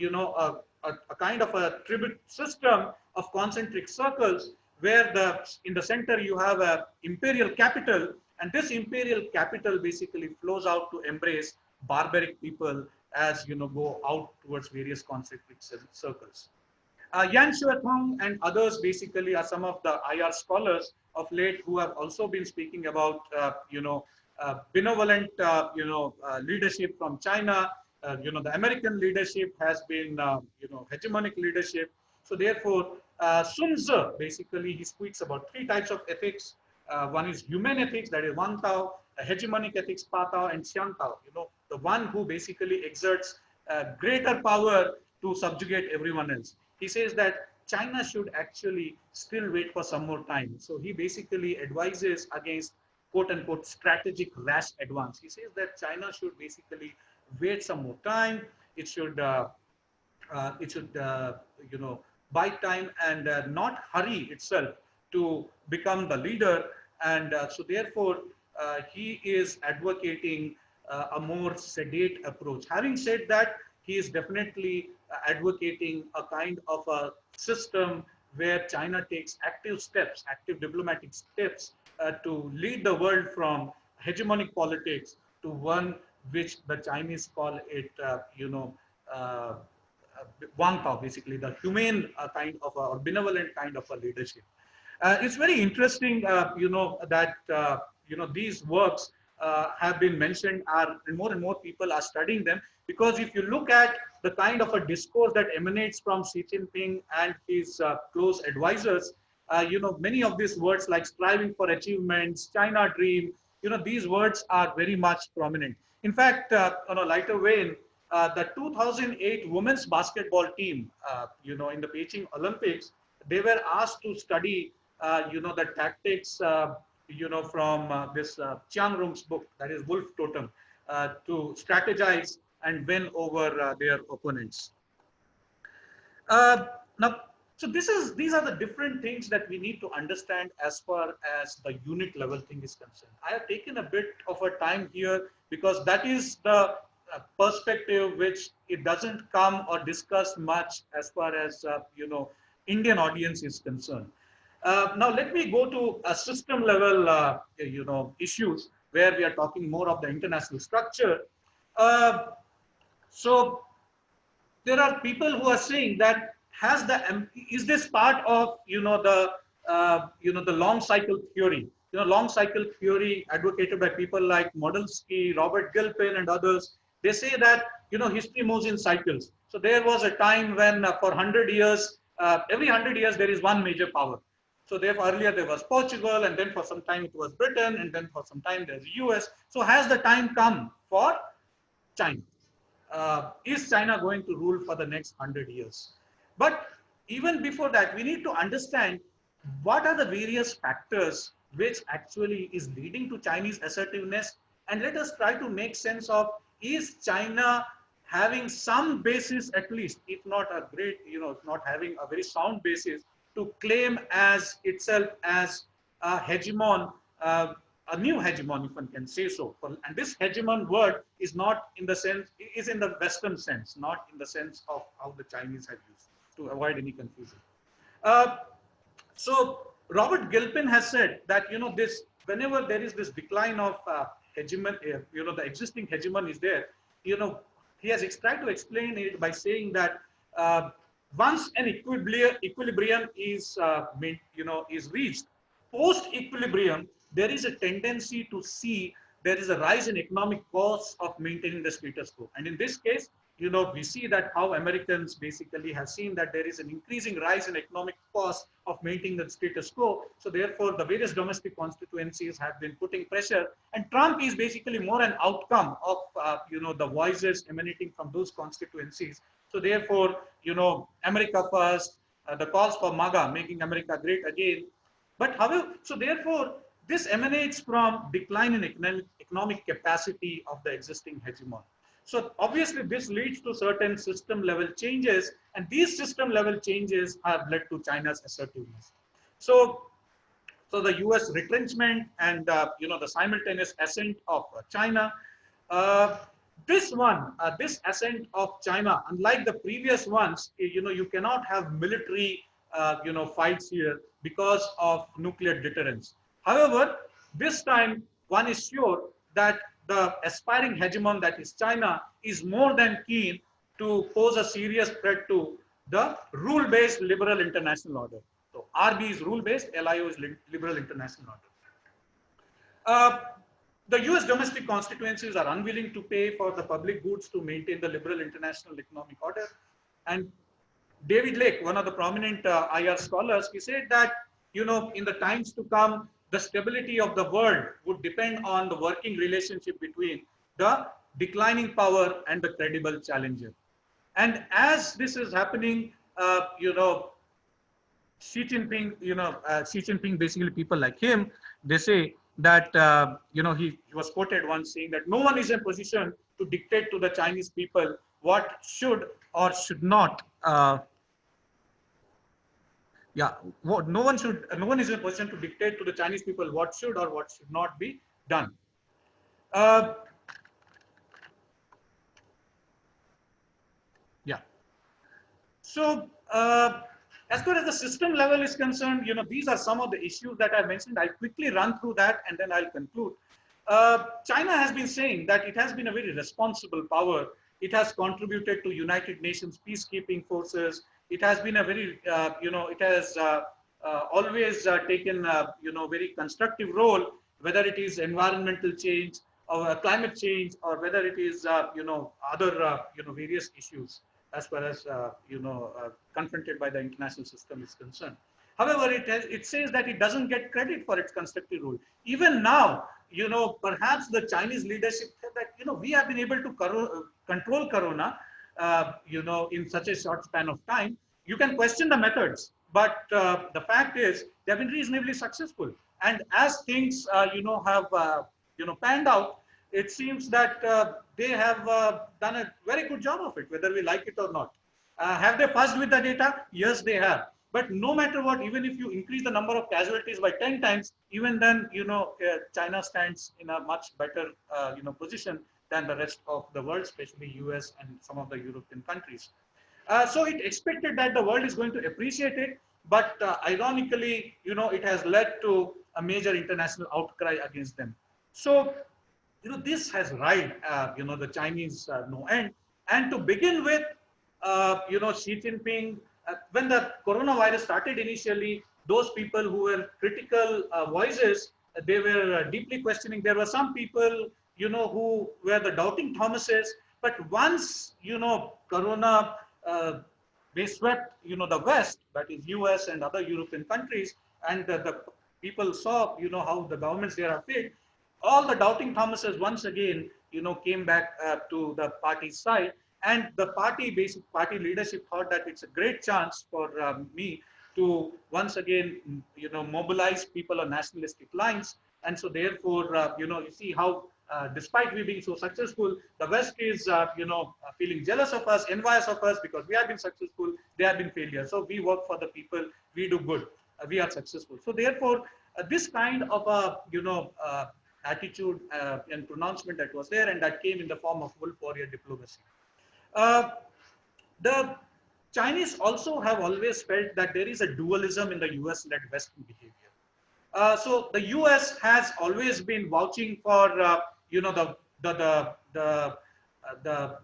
kind of a tribute system of concentric circles, where in the center you have a imperial capital, and this imperial capital basically flows out to embrace barbaric people as go out towards various concentric circles. Yan Xuetong and others basically are some of the IR scholars of late who have also been speaking about, benevolent, leadership from China. The American leadership has been, hegemonic leadership. So therefore, Sun Tzu, basically, he speaks about three types of ethics. One is human ethics, that is Wang Tao, hegemonic ethics, Pa Tao, and Xiang Tao. The one who basically exerts greater power to subjugate everyone else. He says that China should actually still wait for some more time. So he basically advises against quote unquote strategic rash advance. He says that China should basically wait some more time. It should, you know, buy time and not hurry itself to become the leader. And so therefore, he is advocating a more sedate approach. Having said that, he is definitely advocating a kind of a system where China takes active steps, active diplomatic steps to lead the world from hegemonic politics to one which the Chinese call it, Wang Tao, basically the humane kind of or benevolent kind of a leadership. It's very interesting, that these works have been mentioned, and more people are studying them, because if you look at the kind of a discourse that emanates from Xi Jinping and his close advisors, many of these words like striving for achievements, China dream, these words are very much prominent. In fact, on a lighter vein, the 2008 women's basketball team, in the Beijing Olympics, they were asked to study, the tactics, from this Chiang Rung's book, that is Wolf Totem, to strategize and win over their opponents. Now, so these are the different things that we need to understand as far as the unit level thing is concerned. I have taken a bit of a time here because that is the perspective which it doesn't come or discuss much as far as Indian audience is concerned. Now let me go to a system level issues where we are talking more of the international structure. So there are people who are saying that is this part of the long cycle theory? Long cycle theory advocated by people like Modelsky, Robert Gilpin, and others. They say that history moves in cycles. So there was a time when for 100 years, every 100 years there is one major power. So therefore earlier there was Portugal, and then for some time it was Britain, and then for some time there's US. So has the time come for China? Is China going to rule for the next 100 years? But even before that, we need to understand what are the various factors which actually is leading to Chinese assertiveness, and let us try to make sense of, is China having some basis, at least, if not a great, if not having a very sound basis, to claim as itself as a hegemon, a new hegemon, if one can say so. And this hegemon word is not in the sense, is in the Western sense, not in the sense of how the Chinese have used, to avoid any confusion. So Robert Gilpin has said that, this, whenever there is this decline of hegemon, the existing hegemon is there, he has tried to explain it by saying that once an equilibrium is, is reached, post equilibrium, there is a tendency to see there is a rise in economic costs of maintaining the status quo. And in this case, we see that how Americans basically have seen that there is an increasing rise in economic costs of maintaining the status quo. So therefore, the various domestic constituencies have been putting pressure, and Trump is basically more an outcome of the voices emanating from those constituencies. So therefore, America first, the calls for MAGA, making America great again. But however, so therefore, this emanates from decline in economic capacity of the existing hegemon. So obviously this leads to certain system level changes, and these system level changes have led to China's assertiveness. So the US retrenchment and the simultaneous ascent of China, uh, this ascent of China, unlike the previous ones, you cannot have military fights here because of nuclear deterrence. However, this time one is sure that the aspiring hegemon, that is China, is more than keen to pose a serious threat to the rule-based liberal international order. So RB is rule-based, LIO is liberal international order. Uh, the US domestic constituencies are unwilling to pay for the public goods to maintain the liberal international economic order. And David Lake, one of the prominent IR scholars, he said that, in the times to come, the stability of the world would depend on the working relationship between the declining power and the credible challenger. And as this is happening, Xi Jinping, basically people like him, they say that, he was quoted once saying that no one is in position to dictate to the Chinese people what should or should not, no one is in a position to dictate to the Chinese people what should or what should not be done. Uh, yeah. So, as far as the system level is concerned, these are some of the issues that I mentioned. I'll quickly run through that and then I'll conclude. China has been saying that it has been a very responsible power. It has contributed to United Nations peacekeeping forces. It has been a very, it has always taken, very constructive role, whether it is environmental change or climate change, or whether it is, other, various issues as far as, confronted by the international system is concerned. However, it says that it doesn't get credit for its constructive role. Even now, perhaps the Chinese leadership said that, we have been able to control Corona, in such a short span of time. You can question the methods, but the fact is they have been reasonably successful. And as things, have, panned out, it seems that they have done a very good job of it, whether we like it or not. Have they fussed with the data? Yes, they have. But no matter what, even if you increase the number of casualties by 10 times, even then, China stands in a much better, position than the rest of the world, especially US and some of the European countries. So it expected that the world is going to appreciate it, but ironically, it has led to a major international outcry against them. So, this has riled, the Chinese no end. And to begin with, Xi Jinping, when the coronavirus started initially, those people who were critical voices, they were deeply questioning. There were some people, who were the doubting Thomases. But once, Corona, they swept, the West, that is US and other European countries, and the people saw, how the governments there are failed. All the doubting Thomases once again, came back to the party's side, and the basic party leadership thought that it's a great chance for me to once again, mobilize people on nationalistic lines. And so therefore, you see how, despite we being so successful, the West is, feeling jealous of us, envious of us, because we have been successful, they have been failures. So we work for the people, we do good, we are successful. So therefore, this kind of a, attitude and pronouncement that was there, and that came in the form of wolf warrior diplomacy. The Chinese also have always felt that there is a dualism in the US-led Western behavior. So the US has always been vouching for, the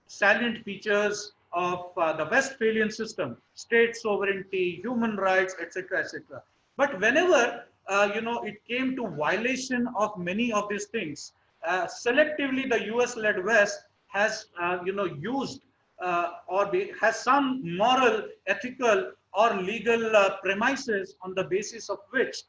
salient features of the Westphalian system: state sovereignty, human rights, etc., etc. But whenever, it came to violation of many of these things, selectively the US-led West has, used has some moral, ethical, or legal premises on the basis of which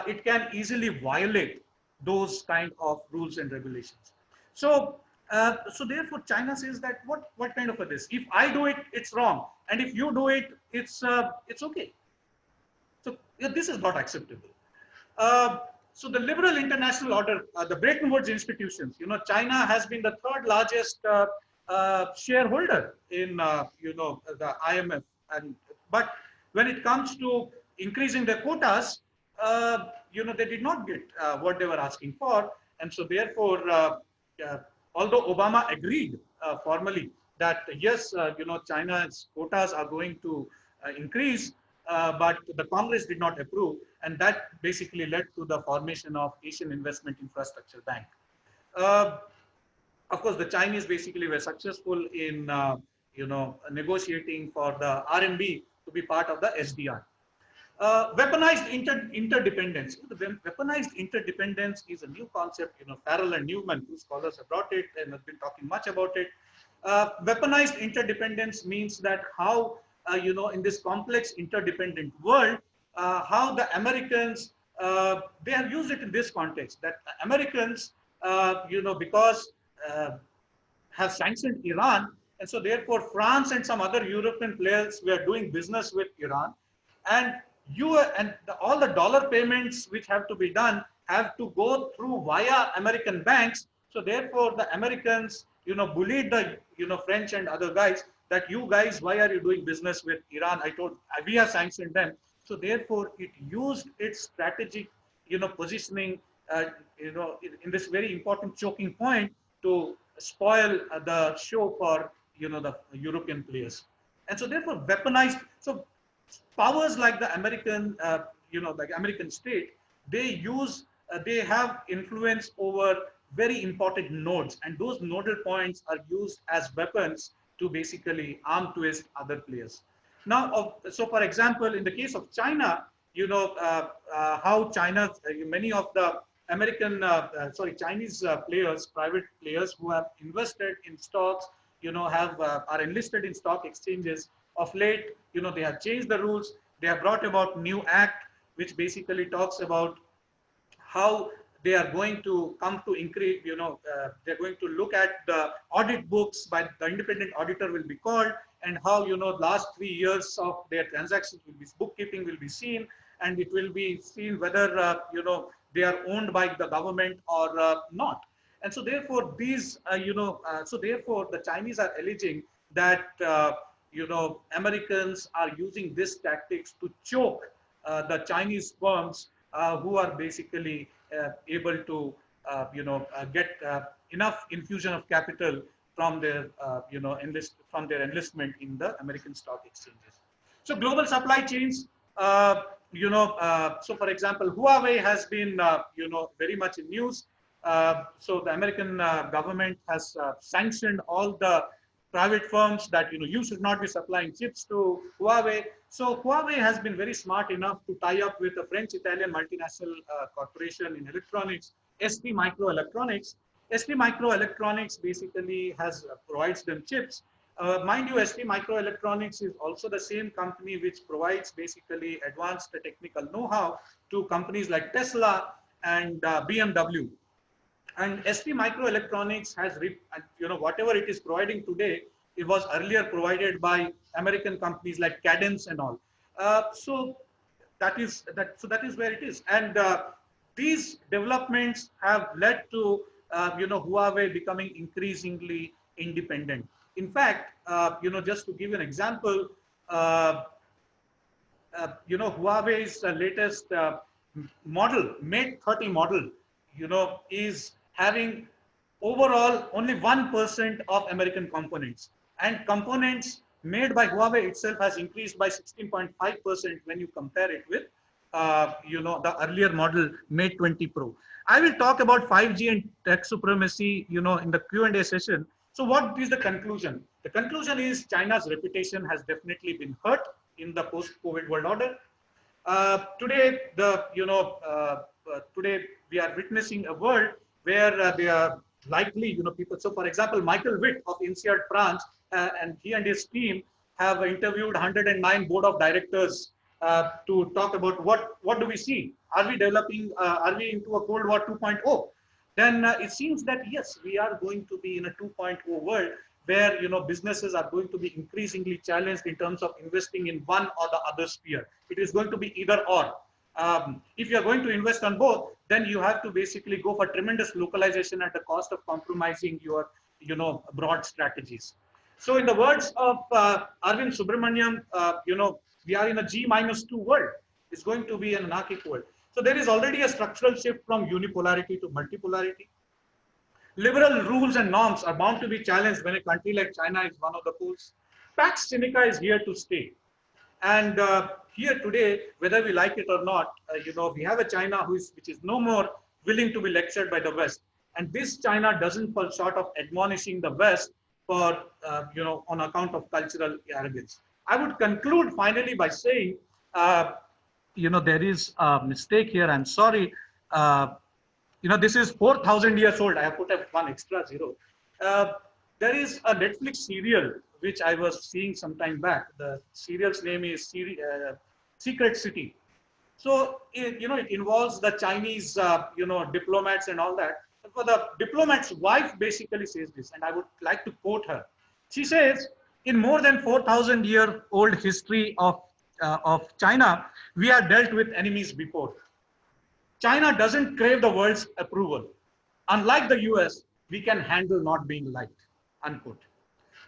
it can easily violate those kind of rules and regulations. So, so therefore, China says that what kind of a this? If I do it, it's wrong, and if you do it, it's okay. So yeah, this is not acceptable. Uh, so the liberal international order, the Bretton Woods institutions, China has been the third largest shareholder in, the IMF. And but when it comes to increasing their quotas, they did not get what they were asking for, and so therefore, uh, although Obama agreed formally that yes, China's quotas are going to increase, but the Congress did not approve, and that basically led to the formation of Asian Investment Infrastructure Bank. Uh, of course, the Chinese basically were successful in, negotiating for the RMB to be part of the SDR. Weaponized interdependence. The weaponized interdependence is a new concept. Farrell and Newman, two scholars have brought it and have been talking much about it. Weaponized interdependence means that how, in this complex interdependent world, how the Americans, they have used it in this context, that Americans, because uh, have sanctioned Iran, and so therefore France and some other European players were doing business with Iran, and all the dollar payments which have to be done have to go through via American banks. So therefore, the Americans, bullied the French and other guys that you guys, why are you doing business with Iran? We have sanctioned them. So therefore, it used its strategic, positioning, in this very important choking point to spoil the show for the European players, and so therefore weaponized. So powers like the American, like American state, they have influence over very important nodes, and those nodal points are used as weapons to basically arm twist other players. Now, so for example, in the case of China, how China, many of the Chinese players, private players who have invested in stocks, are enlisted in stock exchanges. Of late, they have changed the rules. They have brought about new act, which basically talks about how they are going to come to increase, they're going to look at the audit books by the independent auditor will be called, and how, last 3 years of their transactions will be, bookkeeping will be seen, and it will be seen whether, they are owned by the government or not. And so therefore so therefore the Chinese are alleging that, Americans are using this tactics to choke the Chinese firms who are basically able to, get enough infusion of capital from their, from their enlistment in the American stock exchanges. So global supply chains, so for example, Huawei has been, very much in news. So the American government has sanctioned all the private firms that, you should not be supplying chips to Huawei. So Huawei has been very smart enough to tie up with a French-Italian multinational corporation in electronics, ST Microelectronics. ST Microelectronics basically provides them chips. Mind you, ST Microelectronics is also the same company which provides basically advanced technical know-how to companies like Tesla and BMW. And ST Microelectronics has, whatever it is providing today, it was earlier provided by American companies like Cadence and all. So that is where it is. And these developments have led to, Huawei becoming increasingly independent. In fact, just to give you an example, Huawei's latest model, Mate 30 model, is having overall only 1% of American components. And components made by Huawei itself has increased by 16.5% when you compare it with, the earlier model Mate 20 Pro. I will talk about 5G and tech supremacy, in the Q&A session. So what is the conclusion? The conclusion is China's reputation has definitely been hurt in the post-COVID world order. Today, today we are witnessing a world where they are likely, people. So, for example, Michael Witt of INSEAD France, and he and his team have interviewed 109 board of directors to talk about what do we see? Are we developing? Are we into a Cold War 2.0? Then it seems that yes, we are going to be in a 2.0 world where businesses are going to be increasingly challenged in terms of investing in one or the other sphere. It is going to be either or. If you are going to invest on both, then you have to basically go for tremendous localization at the cost of compromising your broad strategies. So in the words of Arvind Subramaniam, we are in a G-2 world. It's going to be an anarchic world. So there is already a structural shift from unipolarity to multipolarity. Liberal rules and norms are bound to be challenged when a country like China is one of the poles. Pax Sinica is here to stay. And here today, whether we like it or not, we have a China which is no more willing to be lectured by the West. And this China doesn't fall short of admonishing the West for, on account of cultural arrogance. I would conclude finally by saying, there is a mistake here. I'm sorry. This is 4,000 years old. I have put up one extra zero. Uh, there is a Netflix serial which I was seeing some time back. The serial's name is Secret City. So it involves the Chinese diplomats and all that. But the diplomat's wife basically says this, and I would like to quote her. She says, "In more than 4,000-year-old history of China, we have dealt with enemies before. China doesn't crave the world's approval. Unlike the US, we can handle not being liked," unquote.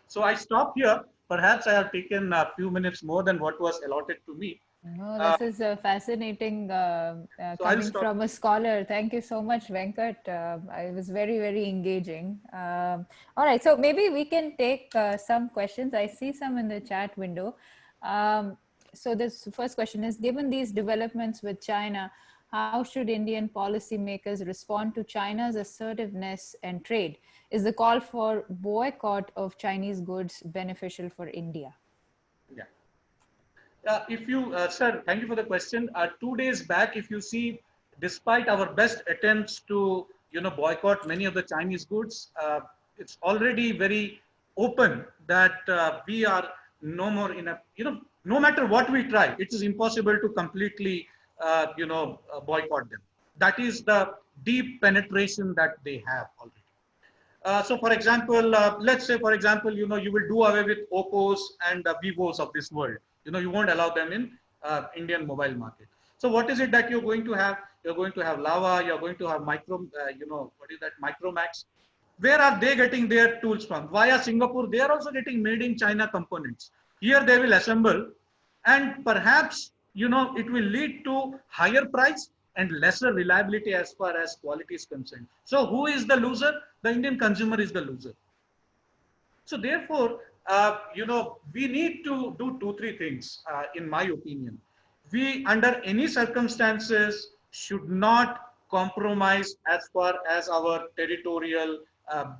So I stop here. Perhaps I have taken a few minutes more than what was allotted to me. No, this is fascinating So I'll coming stop. from a scholar. Thank you so much, Venkat. It was very, very engaging. All right, so maybe we can take some questions. I see some in the chat window. So this first question is, given these developments with China, how should Indian policymakers respond to China's assertiveness and trade? Is the call for boycott of Chinese goods beneficial for India? Yeah. Sir, thank you for the question. 2 days back, if you see, despite our best attempts to, boycott many of the Chinese goods, it's already very open that we are no more in a, no matter what we try, it is impossible to completely, boycott them. That is the deep penetration that they have already. So, for example, let's say, for example, you will do away with Oppos and Vivos of this world. You won't allow them in Indian mobile market. So, what is it that you're going to have? You're going to have Lava. You're going to have what is that? Micromax. Where are they getting their tools from? Via Singapore, they are also getting made in China components. Here they will assemble, and perhaps it will lead to higher price and lesser reliability as far as quality is concerned. So who is the loser? The Indian consumer is the loser. So therefore, we need to do 2, 3 things, in my opinion. We, under any circumstances, should not compromise as far as our territorial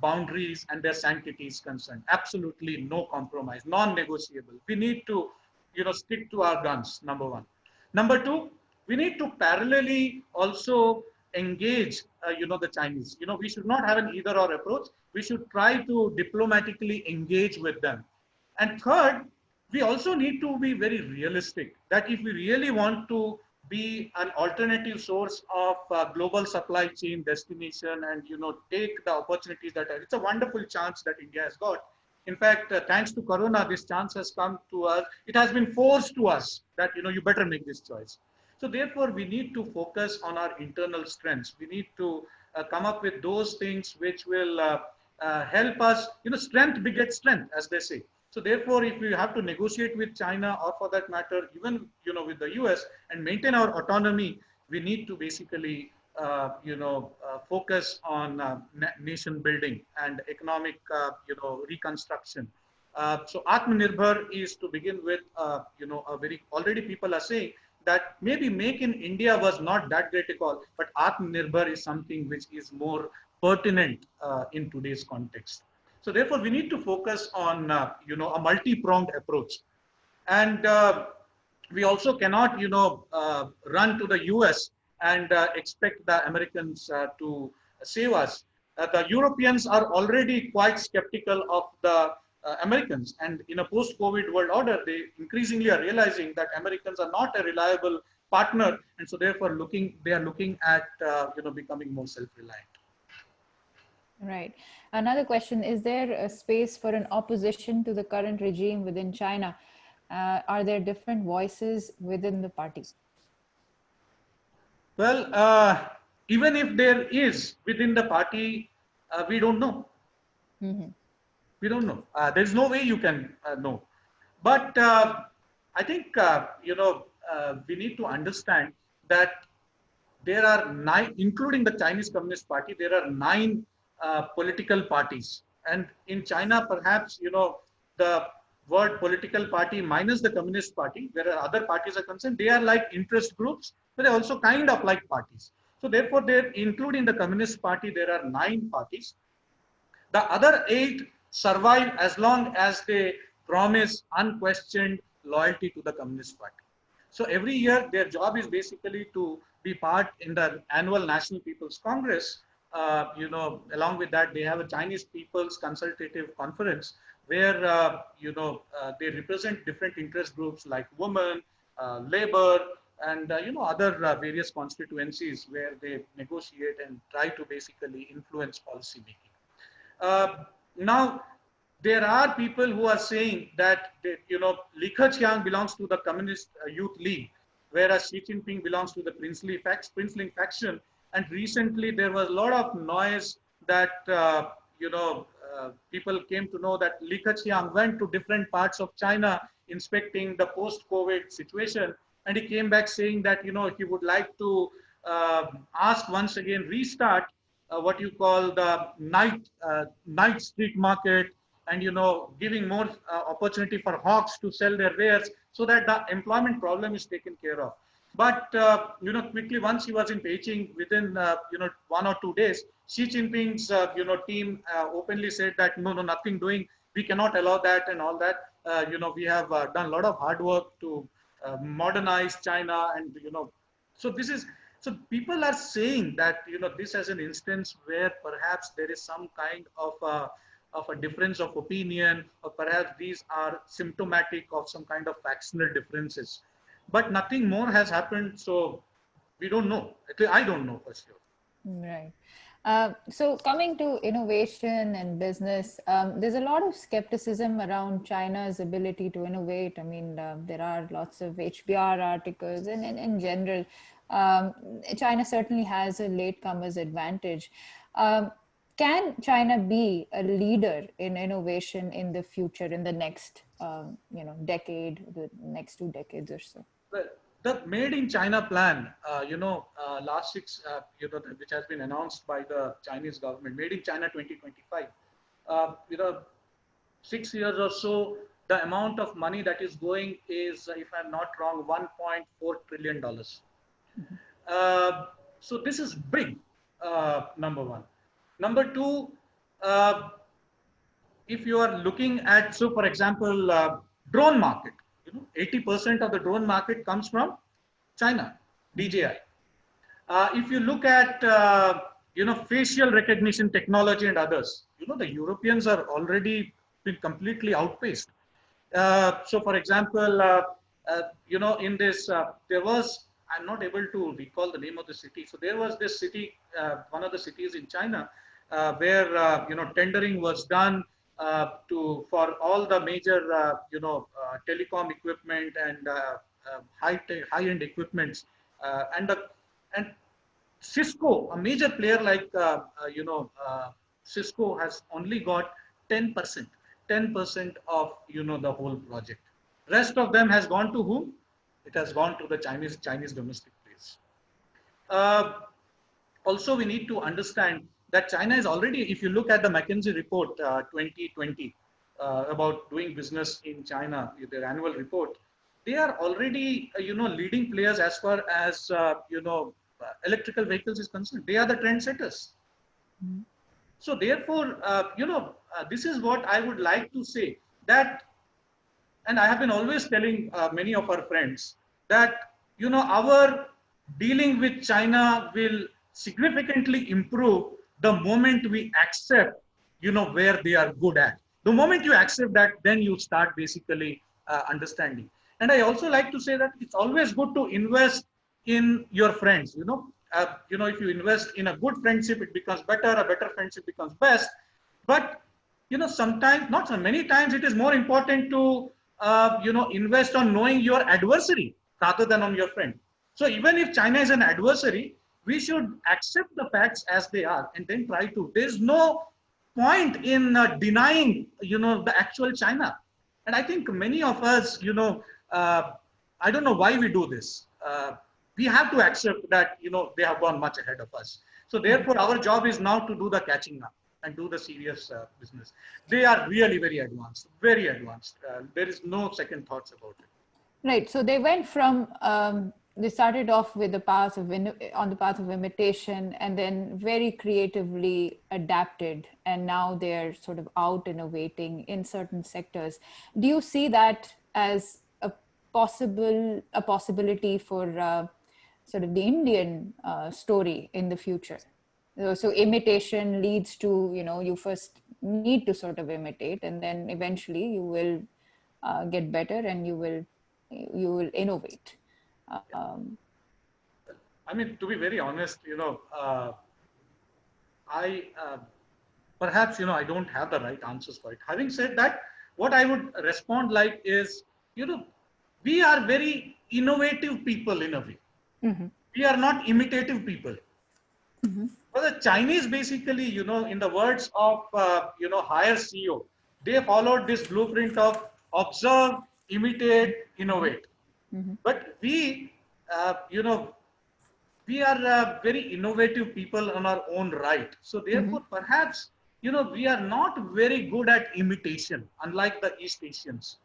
boundaries and their sanctity is concerned. Absolutely no compromise, non-negotiable. We need to, stick to our guns, number one. Number two, we need to parallelly also engage, the Chinese. We should not have an either or approach. We should try to diplomatically engage with them. And third, we also need to be very realistic that if we really want to be an alternative source of global supply chain destination and, take the opportunities that are, it's a wonderful chance that India has got. In fact, thanks to Corona, this chance has come to us. It has been forced to us that, you better make this choice. So therefore, we need to focus on our internal strengths. We need to come up with those things which will help us, strength begets strength, as they say. So therefore, if we have to negotiate with China or for that matter, even, with the US and maintain our autonomy, we need to basically, focus on nation building and economic, reconstruction. So Atmanirbhar is to begin with, a very, already people are saying that maybe Make in India was not that great a call, but Atmanirbhar is something which is more pertinent in today's context. So therefore, we need to focus on, a multi-pronged approach. And we also cannot, run to the US and expect the Americans to, save us. The Europeans are already quite skeptical of the Americans, and in a post-COVID world order, they increasingly are realizing that Americans are not a reliable partner, and so therefore they are looking at becoming more self-reliant. Right. Another question, is there a space for an opposition to the current regime within China? Are there different voices within the party? Well, even if there is within the party, we don't know. Mm-hmm. We don't know. There's no way you can know. But I think, we need to understand that there are nine, including the Chinese Communist Party, there are nine political parties. And in China, perhaps, the word political party minus the Communist Party, where other parties are concerned, they are like interest groups, but they're also kind of like parties. So therefore, there, including the Communist Party, there are nine parties. The other eight survive as long as they promise unquestioned loyalty to the Communist Party. So every year, their job is basically to be part in the annual National People's Congress. Along with that, they have a Chinese People's Consultative Conference where, they represent different interest groups like women, labor, and, other various constituencies where they negotiate and try to basically influence policy making. Now, there are people who are saying that, Li Keqiang belongs to the Communist Youth League, whereas Xi Jinping belongs to the Princeling faction. And recently, there was a lot of noise that, people came to know that Li Keqiang went to different parts of China inspecting the post-COVID situation. And he came back saying that, he would like to ask once again, restart what you call the night street market, and giving more opportunity for hawks to sell their wares, so that the employment problem is taken care of. But quickly, once he was in Beijing, within 1 or 2 days, Xi Jinping's team openly said that no, nothing doing, we cannot allow that and all that. We have done a lot of hard work to modernize China, and so this is. So people are saying that this as an instance where perhaps there is some kind of a difference of opinion, or perhaps these are symptomatic of some kind of factional differences. But nothing more has happened, so we don't know. At least I don't know for sure. Right. So coming to innovation and business, there's a lot of skepticism around China's ability to innovate. I mean, there are lots of HBR articles, and in general, China certainly has a latecomer's advantage. Can China be a leader in innovation in the future, in the next, decade, the next 2 decades or so? Well, the Made in China plan, last six, which has been announced by the Chinese government, Made in China 2025, 6 years or so, the amount of money that is going is, if I'm not wrong, $1.4 trillion. So this is big, number one. Number two, if you are looking at, so for example, drone market, 80% of the drone market comes from China, DJI. If you look at, facial recognition technology and others, the Europeans are already been completely outpaced. So for example, in this, there was, I'm not able to recall the name of the city. So there was this city, one of the cities in China, where, tendering was done for all the major, telecom equipment and high-end equipments. And Cisco, a major player like, Cisco has only got 10%, 10% of, the whole project. Rest of them has gone to whom? It has gone to the Chinese domestic base. Also, we need to understand that China is already, if you look at the McKinsey report 2020 about doing business in China, their annual report, they are already, leading players as far as, electrical vehicles is concerned. They are the trendsetters. Mm-hmm. So therefore, this is what I would like to say, that, and I have been always telling many of our friends that, our dealing with China will significantly improve the moment we accept, where they are good at. The moment you accept that, then you start basically understanding. And I also like to say that it's always good to invest in your friends. If you invest in a good friendship, it becomes better. A better friendship becomes best. But sometimes, not so many times, it is more important to invest on knowing your adversary rather than on your friend. So even if China is an adversary, we should accept the facts as they are and then try to. There's no point in denying, the actual China. And I think many of us, I don't know why we do this. We have to accept that, they have gone much ahead of us. So therefore, our job is now to do the catching up and do the serious business. They are really very advanced, very advanced. There is no second thoughts about it. Right. So they went from they started off with the path of on the path of imitation, and then very creatively adapted, and now they're sort of out innovating in certain sectors. Do you see that as a possibility for sort of the Indian story in the future? So imitation leads to, you first need to sort of imitate, and then eventually you will get better, and you will innovate. I mean, to be very honest, I perhaps I don't have the right answers for it. Having said that, what I would respond like is, we are very innovative people in a way. Mm-hmm. We are not imitative people. Mm-hmm. For the Chinese, basically, in the words of higher CEO, they followed this blueprint of observe, imitate, innovate. Mm-hmm. But we, we are very innovative people on our own right. So therefore, perhaps, we are not very good at imitation, unlike the East Asians.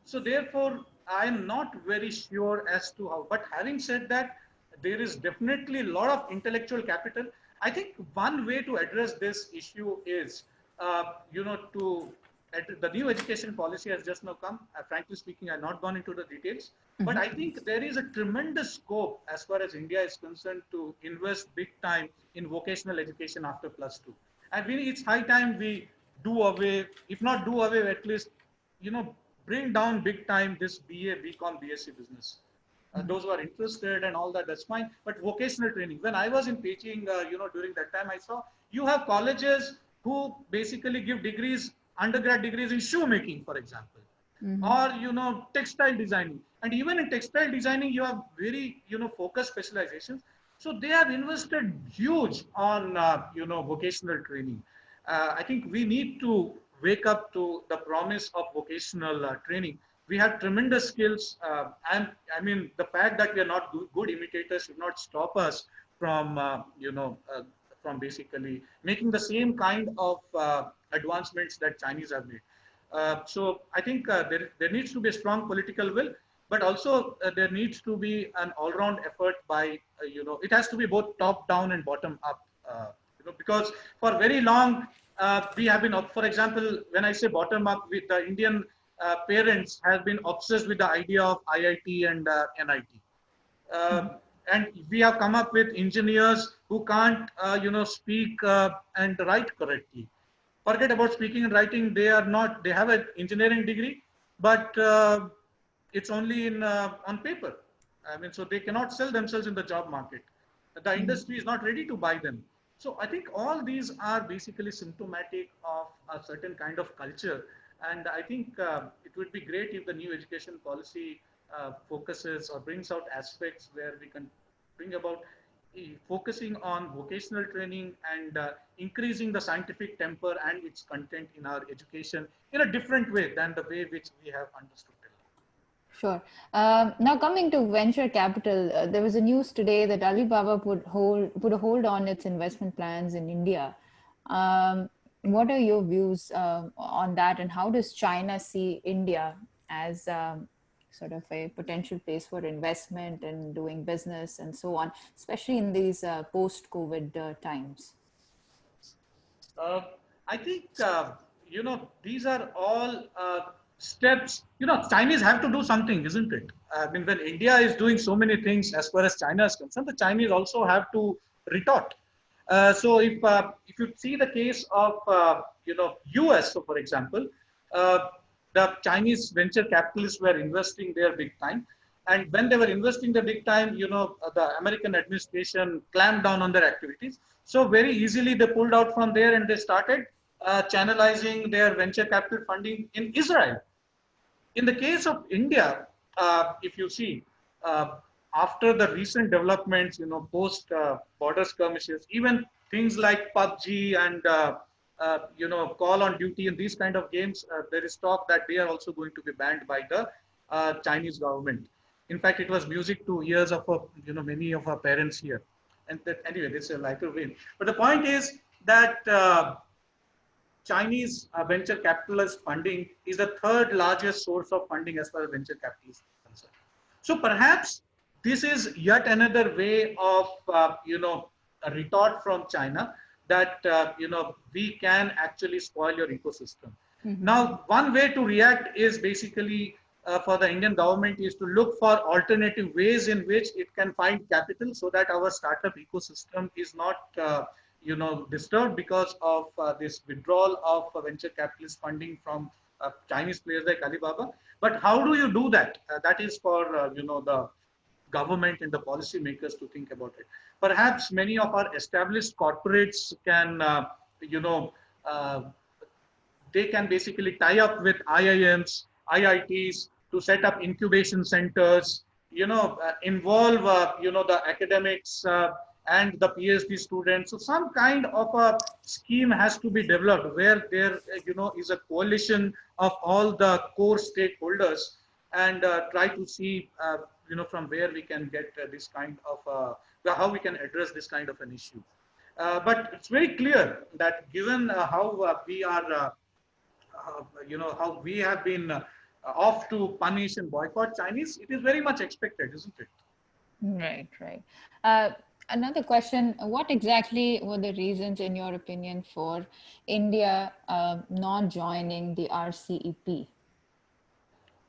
So therefore, I am not very sure as to how, but having said that, there is definitely a lot of intellectual capital. I think one way to address this issue is, the new education policy has just now come. Frankly speaking, I've not gone into the details, but I think there is a tremendous scope as far as India is concerned to invest big time in vocational education after +2. And really, it's high time we do away, if not do away, at least, bring down big time this BA, BCom, BSc business. Those who are interested and all that, that's fine. But vocational training, when I was in Beijing, during that time, I saw you have colleges who basically give degrees, undergrad degrees in shoemaking, for example, or, textile designing. And even in textile designing, you have very, focused specializations. So they have invested huge on, vocational training. I think we need to wake up to the promise of vocational training. We have tremendous skills, and I mean the fact that we are not good imitators should not stop us from from basically making the same kind of advancements that Chinese have made. So I think there needs to be a strong political will, but also there needs to be an all-round effort by it has to be both top down and bottom up. Because for very long we have been, for example, when I say bottom up, with the Indian parents have been obsessed with the idea of IIT and NIT. And we have come up with engineers who can't, speak and write correctly. Forget about speaking and writing. They are not, they have an engineering degree, but it's only in on paper. I mean, so they cannot sell themselves in the job market. The industry is not ready to buy them. So I think all these are basically symptomatic of a certain kind of culture. And I think it would be great if the new education policy focuses or brings out aspects where we can bring about focusing on vocational training and increasing the scientific temper and its content in our education in a different way than the way which we have understood it. Sure. Now coming to venture capital, there was a news today that Alibaba put a hold on its investment plans in India. What are your views on that, and how does China see India as sort of a potential place for investment and doing business and so on, especially in these post-COVID times? I think, these are all steps. Chinese have to do something, isn't it? I mean, when India is doing so many things as far as China is concerned, the Chinese also have to retort. So if you see the case of US, so for example, uh, the Chinese venture capitalists were investing there big time, and when they were investing the big time, the American administration clamped down on their activities. So very easily they pulled out from there and they started channelizing their venture capital funding in Israel. In the case of India, if you see, uh, after the recent developments, post border skirmishes, even things like PUBG and Call on Duty and these kind of games, there is talk that they are also going to be banned by the Chinese government. In fact, it was music to ears of many of our parents here. And that, anyway, this is a lighter vein. But the point is that. Chinese venture capitalist funding is the third largest source of funding as far as venture capital is concerned. So perhaps this is yet another way of, a retort from China that, we can actually spoil your ecosystem. Mm-hmm. Now, one way to react is basically for the Indian government is to look for alternative ways in which it can find capital so that our startup ecosystem is not disturbed because of this withdrawal of venture capitalist funding from Chinese players like Alibaba. But how do you do that? That is for the government and the policymakers to think about it. Perhaps many of our established corporates can, uh, they can basically tie up with IIMs, IITs to set up incubation centers, involve, the academics and the PhD students. So some kind of a scheme has to be developed where there, is a coalition of all the core stakeholders and try to see, from where we can get this kind of, how we can address this kind of an issue. But it's very clear that given how we are how we have been off to punish and boycott Chinese, it is very much expected, isn't it? Right, right. Another question, what exactly were the reasons, in your opinion, for India not joining the RCEP?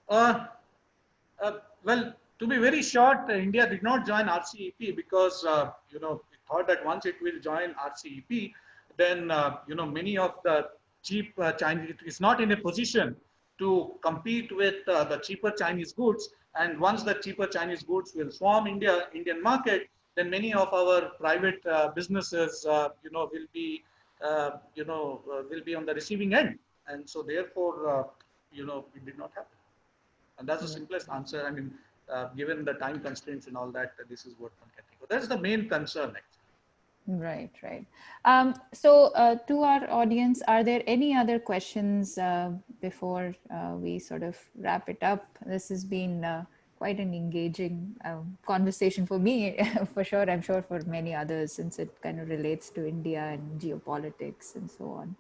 Uh, well, to be very short, India did not join RCEP because, we thought that once it will join RCEP, then, many of the cheap Chinese, it is not in a position to compete with the cheaper Chinese goods. And once the cheaper Chinese goods will swarm Indian market, then many of our private businesses, will be on the receiving end. And so therefore, it did not happen. And that's the simplest answer. I mean, given the time constraints and all that, this is what one can think of. That's the main concern, actually. Right, right. So to our audience, are there any other questions before we sort of wrap it up? This has been quite an engaging conversation for me, for sure. I'm sure for many others, since it kind of relates to India and geopolitics and so on.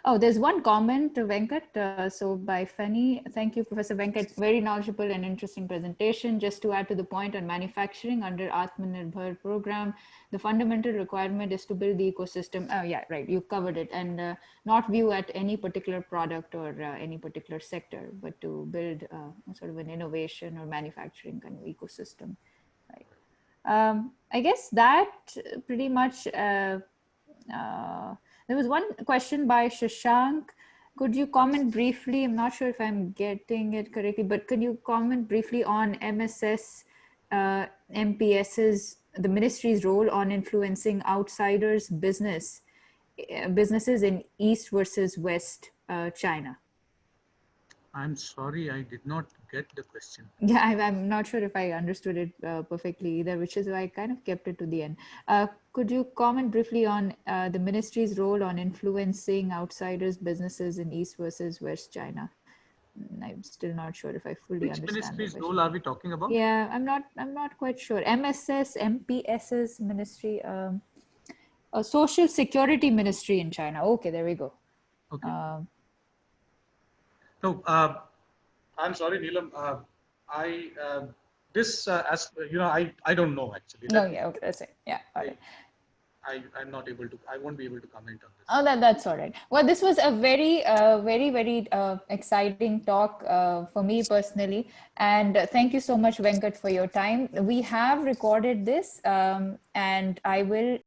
Oh, there's one comment, Venkat. So by Fanny, thank you, Professor Venkat. Very knowledgeable and interesting presentation. Just to add to the point on manufacturing under Atmanirbhar program, the fundamental requirement is to build the ecosystem. Oh, yeah, right. You covered it, and not view at any particular product or any particular sector, but to build sort of an innovation or manufacturing kind of ecosystem. Right. I guess that pretty much. There was one question by Shashank. Could you comment briefly? I'm not sure if I'm getting it correctly, but could you comment briefly on MSS, MPS's, the ministry's role on influencing outsiders' businesses in East versus West China? I'm sorry, I did not get the question. Yeah, I'm not sure if I understood it perfectly either, which is why I kind of kept it to the end. Could you comment briefly on the ministry's role on influencing outsiders' businesses in East versus West China? I'm still not sure if I fully Which understand. ministry's role are we talking about? Yeah, I'm not quite sure. MSS, MPS's ministry, Social Security Ministry in China. Okay, there we go. Okay. So, I'm sorry, Neelam. As I don't know actually. No, yeah, okay, that's it. Yeah, all right. I'm not able to, I won't be able to comment on this. Oh, that's all right. Well, this was a very exciting talk for me personally. And thank you so much, Venkat, for your time. We have recorded this, and I will